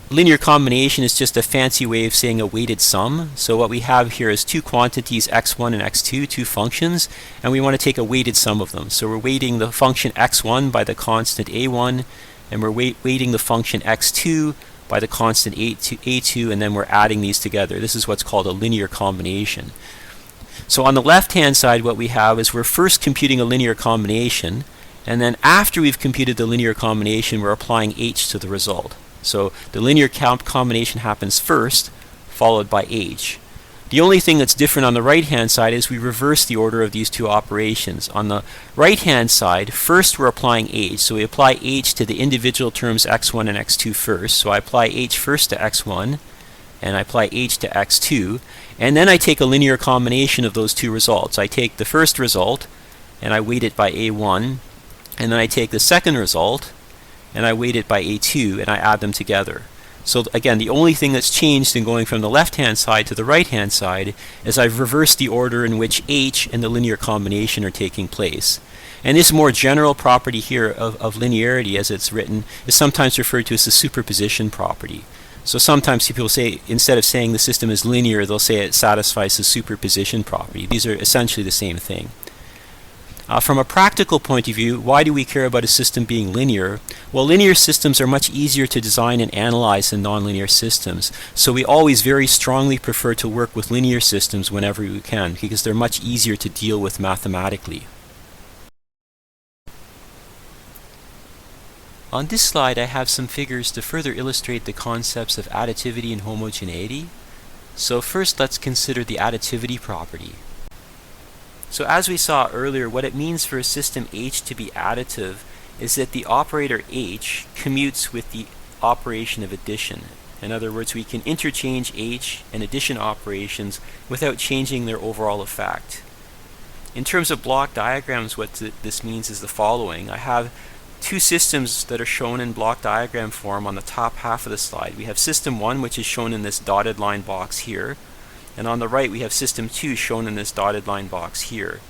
Linear combination is just a fancy way of saying a weighted sum. So what we have here is two quantities x1 and x2, two functions, and we want to take a weighted sum of them. So we're weighting the function x1 by the constant a1, and we're weighting the function x2 by the constant a2, and then we're adding these together. This is what's called a linear combination. So on the left-hand side, what we have is we're first computing a linear combination, and then after we've computed the linear combination, we're applying h to the result. So the linear combination happens first, followed by h. The only thing that's different on the right-hand side is we reverse the order of these two operations. On the right-hand side, first we're applying h. So we apply h to the individual terms x1 and x2 first. So I apply h first to x1, and I apply h to x2, and then I take a linear combination of those two results. I take the first result, and I weight it by a1, and then I take the second result, and I weight it by a2, and I add them together. So again, the only thing that's changed in going from the left-hand side to the right-hand side is I've reversed the order in which h and the linear combination are taking place. And this more general property here of linearity, as it's written, is sometimes referred to as the superposition property. So sometimes people say, instead of saying the system is linear, they'll say it satisfies the superposition property. These are essentially the same thing. From a practical point of view, why do we care about a system being linear? Well, linear systems are much easier to design and analyze than nonlinear systems. So we always very strongly prefer to work with linear systems whenever we can, because they're much easier to deal with mathematically. On this slide, I have some figures to further illustrate the concepts of additivity and homogeneity. So first, let's consider the additivity property. So as we saw earlier, what it means for a system H to be additive is that the operator H commutes with the operation of addition. In other words, we can interchange H and addition operations without changing their overall effect. In terms of block diagrams, what this means is the following. I have two systems that are shown in block diagram form on the top half of the slide. We have system 1, which is shown in this dotted line box here. And on the right, we have system 2 shown in this dotted line box here.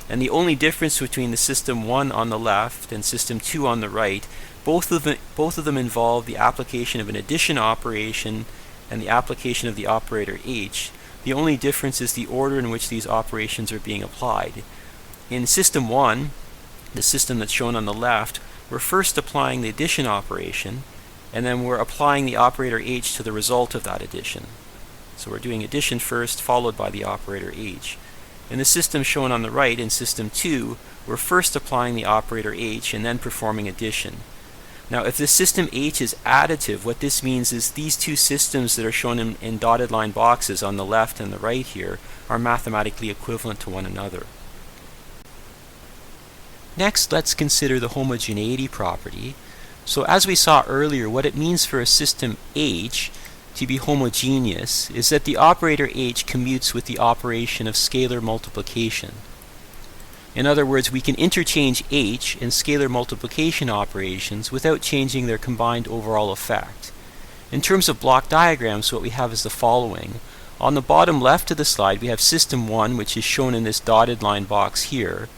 And the only difference between the system 1 on the left and system 2 on the right, both of them involve the application of an addition operation and the application of the operator h. The only difference is the order in which these operations are being applied. In system 1, the system that's shown on the left, we're first applying the addition operation, and then we're applying the operator h to the result of that addition. So we're doing addition first, followed by the operator h. In the system shown on the right, in system 2, we're first applying the operator h and then performing addition. Now, if the system H is additive, what this means is these two systems that are shown in dotted line boxes on the left and the right here are mathematically equivalent to one another. Next, let's consider the homogeneity property. So as we saw earlier, what it means for a system H to be homogeneous is that the operator h commutes with the operation of scalar multiplication. In other words, we can interchange h and scalar multiplication operations without changing their combined overall effect. In terms of block diagrams, what we have is the following. On the bottom left of the slide, we have system 1, which is shown in this dotted line box here.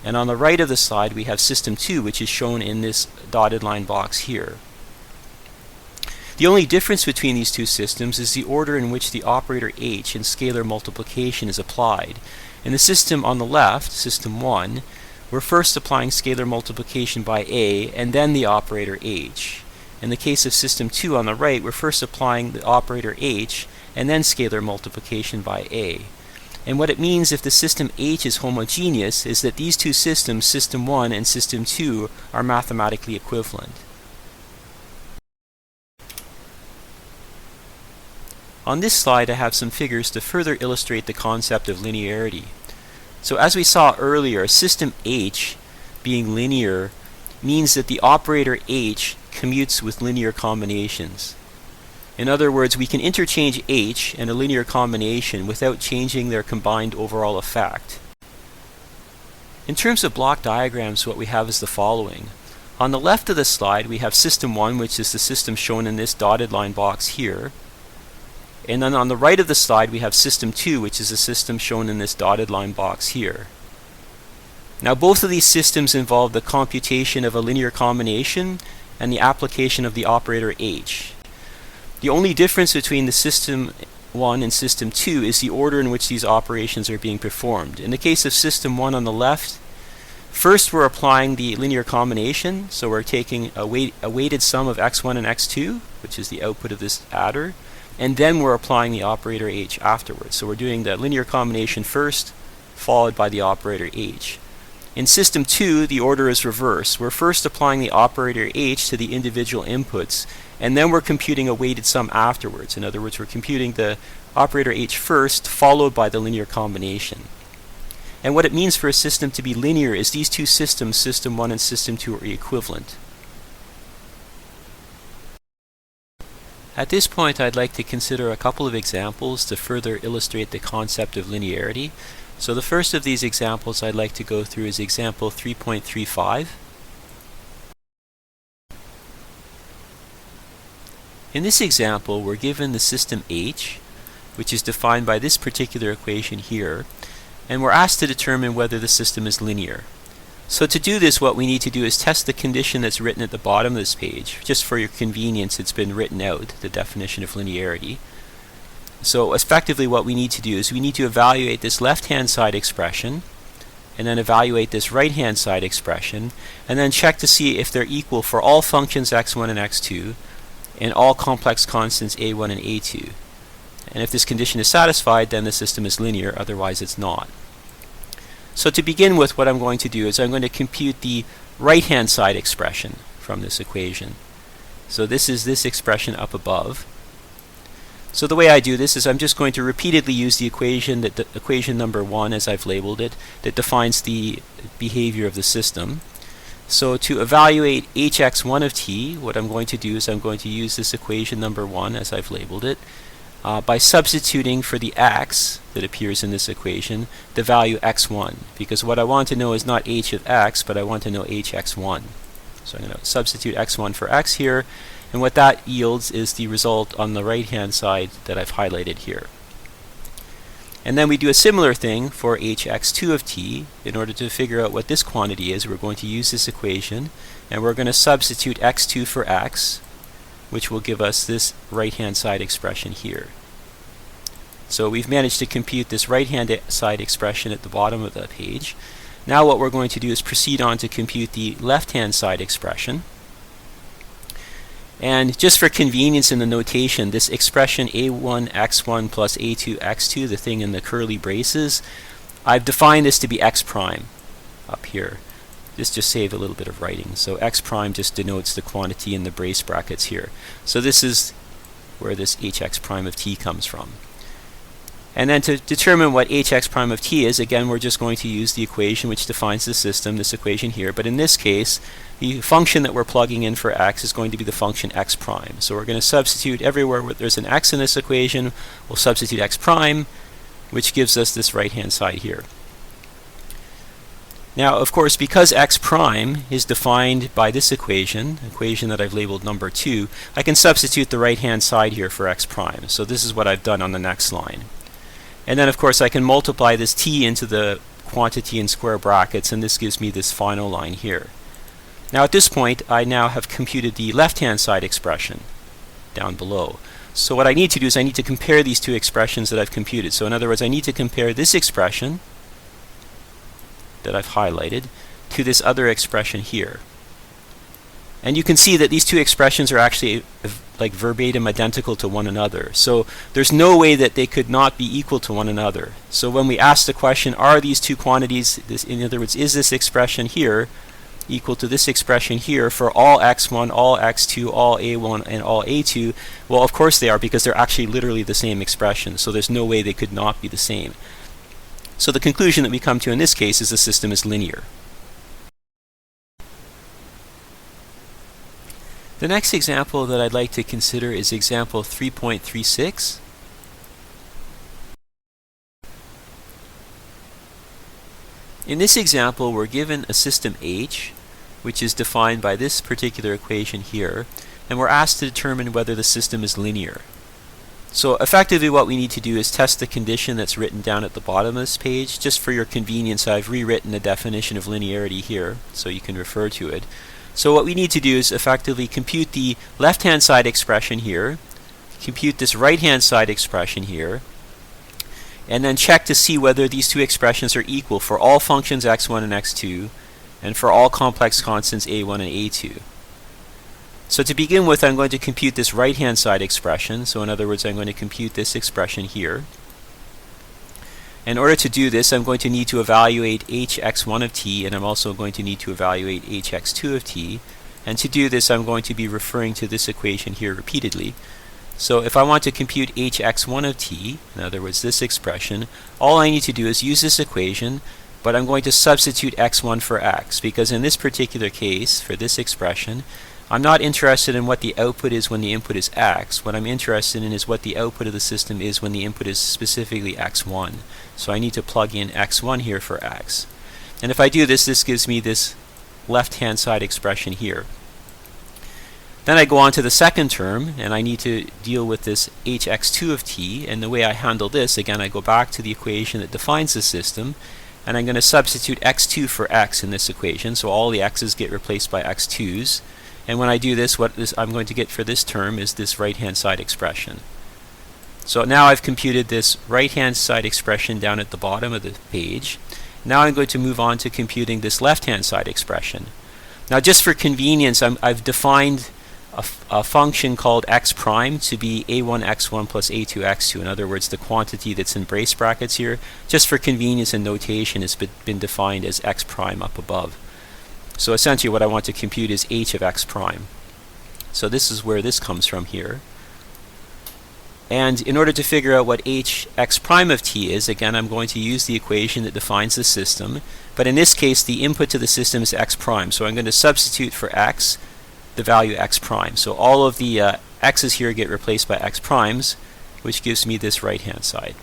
And on the right of the slide, we have system 2, which is shown in this dotted line box here. The only difference between these two systems is the order in which the operator h in scalar multiplication is applied. In the system on the left, system 1, we're first applying scalar multiplication by a and then the operator h. In the case of system 2 on the right, we're first applying the operator h and then scalar multiplication by a. And what it means if the system H is homogeneous is that these two systems, system 1 and system 2, are mathematically equivalent. On this slide, I have some figures to further illustrate the concept of linearity. So as we saw earlier, system H being linear means that the operator H commutes with linear combinations. In other words, we can interchange H and a linear combination without changing their combined overall effect. In terms of block diagrams, what we have is the following. On the left of the slide, we have system 1, which is the system shown in this dotted line box here. And then on the right of the slide, we have system 2, which is the system shown in this dotted line box here. Now, both of these systems involve the computation of a linear combination and the application of the operator h. The only difference between the system 1 and system 2 is the order in which these operations are being performed. In the case of system 1 on the left, first we're applying the linear combination, so we're taking a weighted sum of x1 and x2, which is the output of this adder, and then we're applying the operator h afterwards. So we're doing the linear combination first, followed by the operator h. In system 2, the order is reversed. We're first applying the operator h to the individual inputs, and then we're computing a weighted sum afterwards. In other words, we're computing the operator h first, followed by the linear combination. And what it means for a system to be linear is these two systems, system 1 and system 2, are equivalent. At this point, I'd like to consider a couple of examples to further illustrate the concept of linearity. So the first of these examples I'd like to go through is example 3.35. In this example, we're given the system H, which is defined by this particular equation here, and we're asked to determine whether the system is linear. So to do this, what we need to do is test the condition that's written at the bottom of this page. Just for your convenience, it's been written out, the definition of linearity. So effectively what we need to do is we need to evaluate this left-hand side expression, and then evaluate this right-hand side expression, and then check to see if they're equal for all functions x1 and x2, and all complex constants a1 and a2. And if this condition is satisfied, then the system is linear, otherwise it's not. So to begin with, what I'm going to do is I'm going to compute the right-hand side expression from this equation. So this is this expression up above. So the way I do this is I'm just going to repeatedly use the equation, equation number 1 as I've labeled it, that defines the behavior of the system. So to evaluate hx1 of t, what I'm going to do is I'm going to use this equation number 1 as I've labeled it, by substituting for the x that appears in this equation the value x1, because what I want to know is not h of x, but I want to know hx1. So I'm going to substitute x1 for x here, and what that yields is the result on the right hand side that I've highlighted here. And then we do a similar thing for hx2 of t. In order to figure out what this quantity is, we're going to use this equation, and we're going to substitute x2 for x, which will give us this right-hand side expression here. So we've managed to compute this right-hand side expression at the bottom of the page. Now what we're going to do is proceed on to compute the left-hand side expression. And just for convenience in the notation, this expression a1 x1 plus a2 x2, the thing in the curly braces, I've defined this to be x prime up here. This just saved a little bit of writing. So x prime just denotes the quantity in the brace brackets here. So this is where this hx prime of t comes from. And then to determine what hx prime of t is, again, we're just going to use the equation which defines the system, this equation here. But in this case, the function that we're plugging in for x is going to be the function x prime. So we're going to substitute everywhere where there's an x in this equation, we'll substitute x prime, which gives us this right-hand side here. Now, of course, because x prime is defined by this equation that I've labeled number 2, I can substitute the right-hand side here for x prime. So this is what I've done on the next line. And then, of course, I can multiply this t into the quantity in square brackets, and this gives me this final line here. Now, at this point, I now have computed the left-hand side expression down below. So what I need to do is I need to compare these two expressions that I've computed. So in other words, I need to compare this expression that I've highlighted to this other expression here. And you can see that these two expressions are actually like verbatim identical to one another. So there's no way that they could not be equal to one another. So when we ask the question, are these two quantities, in other words, is this expression here equal to this expression here for all x1, all x2, all a1, and all a2? Well, of course they are, because they're actually literally the same expression. So there's no way they could not be the same. So the conclusion that we come to in this case is the system is linear. The next example that I'd like to consider is example 3.36. In this example, we're given a system H, which is defined by this particular equation here, and we're asked to determine whether the system is linear. So effectively what we need to do is test the condition that's written down at the bottom of this page. Just for your convenience, I've rewritten the definition of linearity here, so you can refer to it. So what we need to do is effectively compute the left-hand side expression here, compute this right-hand side expression here, and then check to see whether these two expressions are equal for all functions x1 and x2, and for all complex constants a1 and a2. So to begin with, I'm going to compute this right-hand side expression. So in other words, I'm going to compute this expression here. In order to do this, I'm going to need to evaluate hx1 of t, and I'm also going to need to evaluate hx2 of t. And to do this, I'm going to be referring to this equation here repeatedly. So if I want to compute hx1 of t, in other words this expression, all I need to do is use this equation, but I'm going to substitute x1 for x, because in this particular case, for this expression, I'm not interested in what the output is when the input is x. What I'm interested in is what the output of the system is when the input is specifically x1. So I need to plug in x1 here for x. And if I do this, this gives me this left-hand side expression here. Then I go on to the second term, and I need to deal with this hx2 of t. And the way I handle this, again, I go back to the equation that defines the system, and I'm going to substitute x2 for x in this equation. So all the x's get replaced by x2's. And when I do this, what I'm going to get for this term is this right-hand side expression. So now I've computed this right-hand side expression down at the bottom of the page. Now I'm going to move on to computing this left-hand side expression. Now just for convenience, I've defined a function called x prime to be a1x1 plus a2x2. In other words, the quantity that's in brace brackets here, just for convenience and notation, has been defined as x prime up above. So essentially what I want to compute is h of x prime. So this is where this comes from here. And in order to figure out what h x prime of t is, again, I'm going to use the equation that defines the system. But in this case, the input to the system is x prime. So I'm going to substitute for x the value x prime. So all of the x's here get replaced by x primes, which gives me this right-hand side.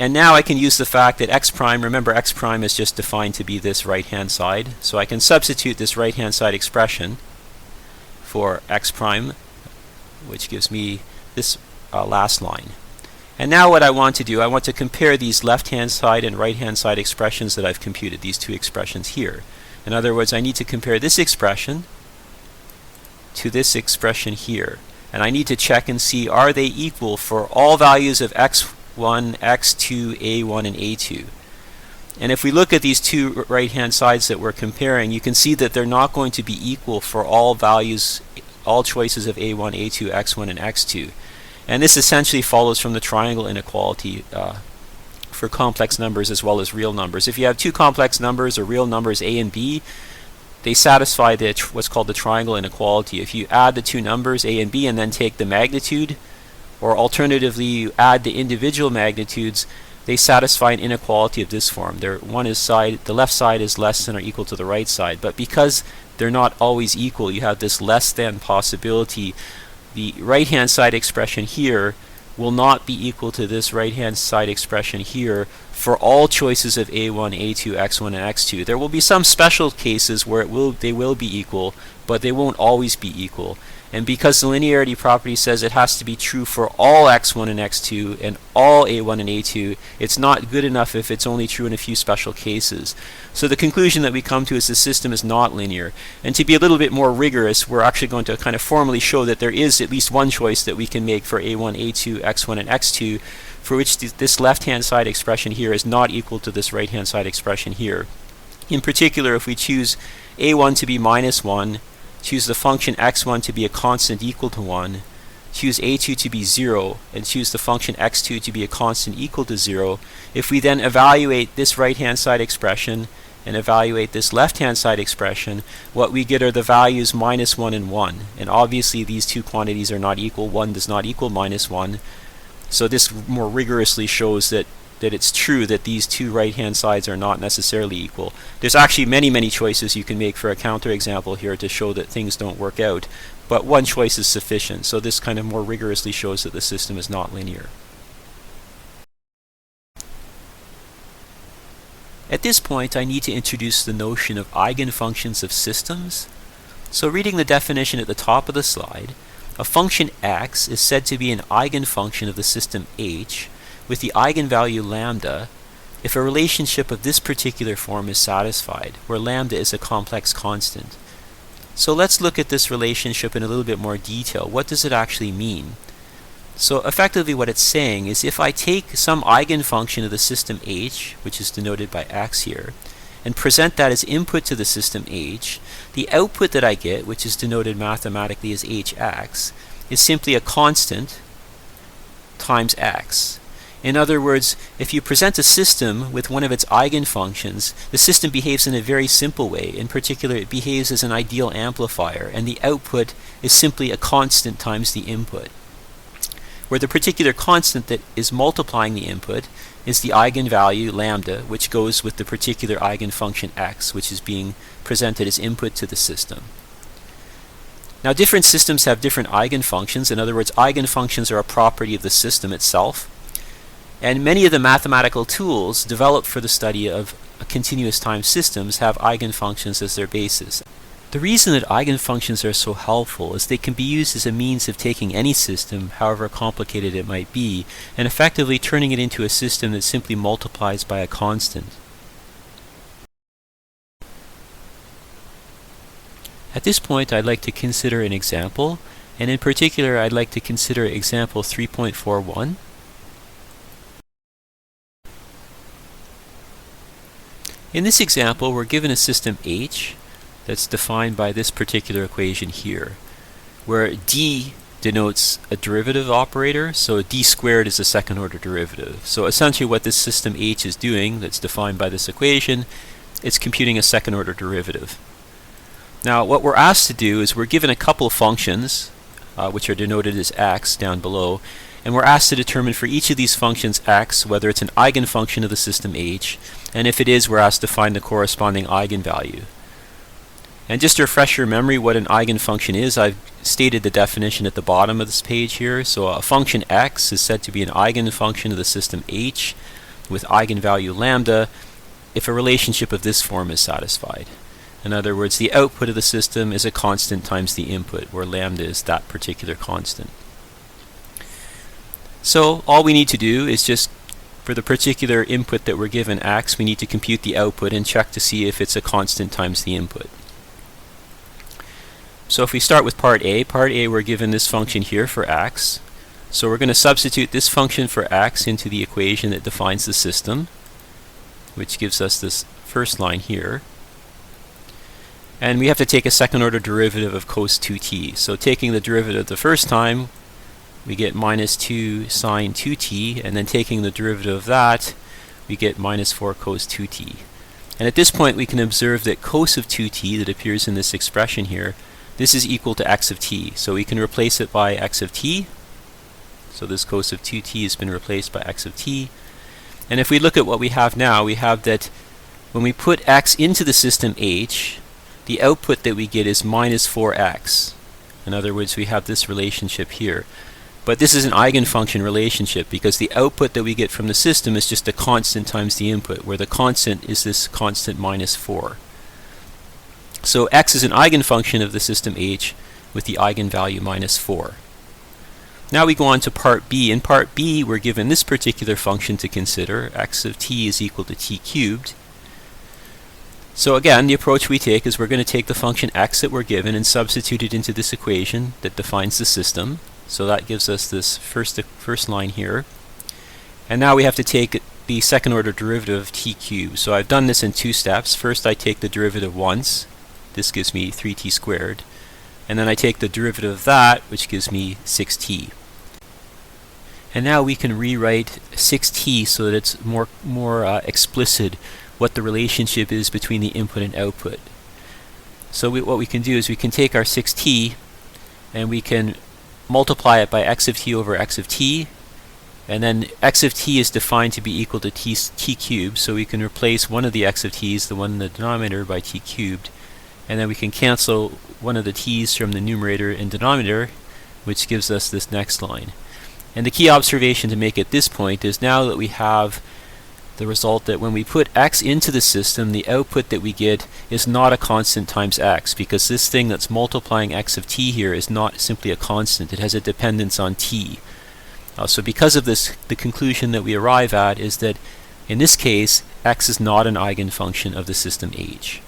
And now I can use the fact that x prime, remember x prime is just defined to be this right-hand side. So I can substitute this right-hand side expression for x prime, which gives me this last line. And now what I want to do, I want to compare these left-hand side and right-hand side expressions that I've computed, these two expressions here. In other words, I need to compare this expression to this expression here. And I need to check and see, are they equal for all values of x1, x2, a1, and a2. And if we look at these two right-hand sides that we're comparing, you can see that they're not going to be equal for all values, all choices of a1, a2, x1, and x2. And this essentially follows from the triangle inequality for complex numbers as well as real numbers. If you have two complex numbers or real numbers a and b, they satisfy what's called the triangle inequality. If you add the two numbers a and b and then take the magnitude, or alternatively you add the individual magnitudes, they satisfy an inequality of this form. The left side is less than or equal to the right side, but because they're not always equal, you have this less than possibility. The right-hand side expression here will not be equal to this right-hand side expression here for all choices of a1, a2, x1, and x2. There will be some special cases where they will be equal, but they won't always be equal. And because the linearity property says it has to be true for all x1 and x2 and all a1 and a2, it's not good enough if it's only true in a few special cases. So the conclusion that we come to is the system is not linear. And to be a little bit more rigorous, we're actually going to kind of formally show that there is at least one choice that we can make for a1, a2, x1, and x2, for which this left-hand side expression here is not equal to this right-hand side expression here. In particular, if we choose a1 to be minus 1, choose the function x1 to be a constant equal to 1, choose a2 to be 0, and choose the function x2 to be a constant equal to 0. If we then evaluate this right-hand side expression and evaluate this left-hand side expression, what we get are the values minus 1 and 1. And obviously these two quantities are not equal. 1 does not equal minus 1. So this more rigorously shows that it's true that these two right-hand sides are not necessarily equal. There's actually many choices you can make for a counterexample here to show that things don't work out, but one choice is sufficient. So this kind of more rigorously shows that the system is not linear. At this point, I need to introduce the notion of eigenfunctions of systems. So reading the definition at the top of the slide, a function x is said to be an eigenfunction of the system H with the eigenvalue lambda if a relationship of this particular form is satisfied, where lambda is a complex constant. So let's look at this relationship in a little bit more detail. What does it actually mean? So effectively what it's saying is if I take some eigenfunction of the system H, which is denoted by x here, and present that as input to the system H, the output that I get, which is denoted mathematically as Hx, is simply a constant times x. In other words, if you present a system with one of its eigenfunctions, the system behaves in a very simple way. In particular, it behaves as an ideal amplifier, and the output is simply a constant times the input, where the particular constant that is multiplying the input is the eigenvalue lambda, which goes with the particular eigenfunction x, which is being presented as input to the system. Now, different systems have different eigenfunctions. In other words, eigenfunctions are a property of the system itself. And many of the mathematical tools developed for the study of continuous time systems have eigenfunctions as their basis. The reason that eigenfunctions are so helpful is they can be used as a means of taking any system, however complicated it might be, and effectively turning it into a system that simply multiplies by a constant. At this point, I'd like to consider an example, and in particular, I'd like to consider example 3.41. In this example, we're given a system H that's defined by this particular equation here, where d denotes a derivative operator, so d squared is a second order derivative. So essentially what this system H is doing, that's defined by this equation, it's computing a second order derivative. Now what we're asked to do is we're given a couple of functions, which are denoted as x down below, and we're asked to determine for each of these functions x whether it's an eigenfunction of the system H, and if it is, we're asked to find the corresponding eigenvalue. And just to refresh your memory what an eigenfunction is, I've stated the definition at the bottom of this page here. So a function x is said to be an eigenfunction of the system H with eigenvalue lambda if a relationship of this form is satisfied. In other words, the output of the system is a constant times the input, where lambda is that particular constant. So all we need to do is just, for the particular input that we're given x, we need to compute the output and check to see if it's a constant times the input. So if we start with part A, we're given this function here for x. So we're going to substitute this function for x into the equation that defines the system, which gives us this first line here. And we have to take a second order derivative of cos 2t. So taking the derivative the first time, we get minus 2 sine 2t, and then taking the derivative of that, we get minus 4 cos 2t. And at this point we can observe that cos of 2t that appears in this expression here, this is equal to x of t. So we can replace it by x of t. So this cos of 2t has been replaced by x of t. And if we look at what we have now, we have that when we put x into the system H, the output that we get is minus 4x. In other words, we have this relationship here. But this is an eigenfunction relationship because the output that we get from the system is just a constant times the input, where the constant is this constant minus 4. So x is an eigenfunction of the system H with the eigenvalue minus 4. Now we go on to part B. In part B, we're given this particular function to consider. X of t is equal to t cubed. So again, the approach we take is we're going to take the function x that we're given and substitute it into this equation that defines the system. So that gives us this first line here. And now we have to take the second order derivative of t cubed. So I've done this in two steps. First I take the derivative once. This gives me 3t squared. And then I take the derivative of that, which gives me 6t. And now we can rewrite 6t so that it's more explicit what the relationship is between the input and output. So what we can do is we can take our 6t and we can multiply it by x of t over x of t, and then x of t is defined to be equal to t cubed, so we can replace one of the x of t's, the one in the denominator, by t cubed, and then we can cancel one of the t's from the numerator and denominator, which gives us this next line. And the key observation to make at this point is now that we have the result that when we put x into the system, the output that we get is not a constant times x, because this thing that's multiplying x of t here is not simply a constant, it has a dependence on t. So because of this, the conclusion that we arrive at is that in this case, x is not an eigenfunction of the system H.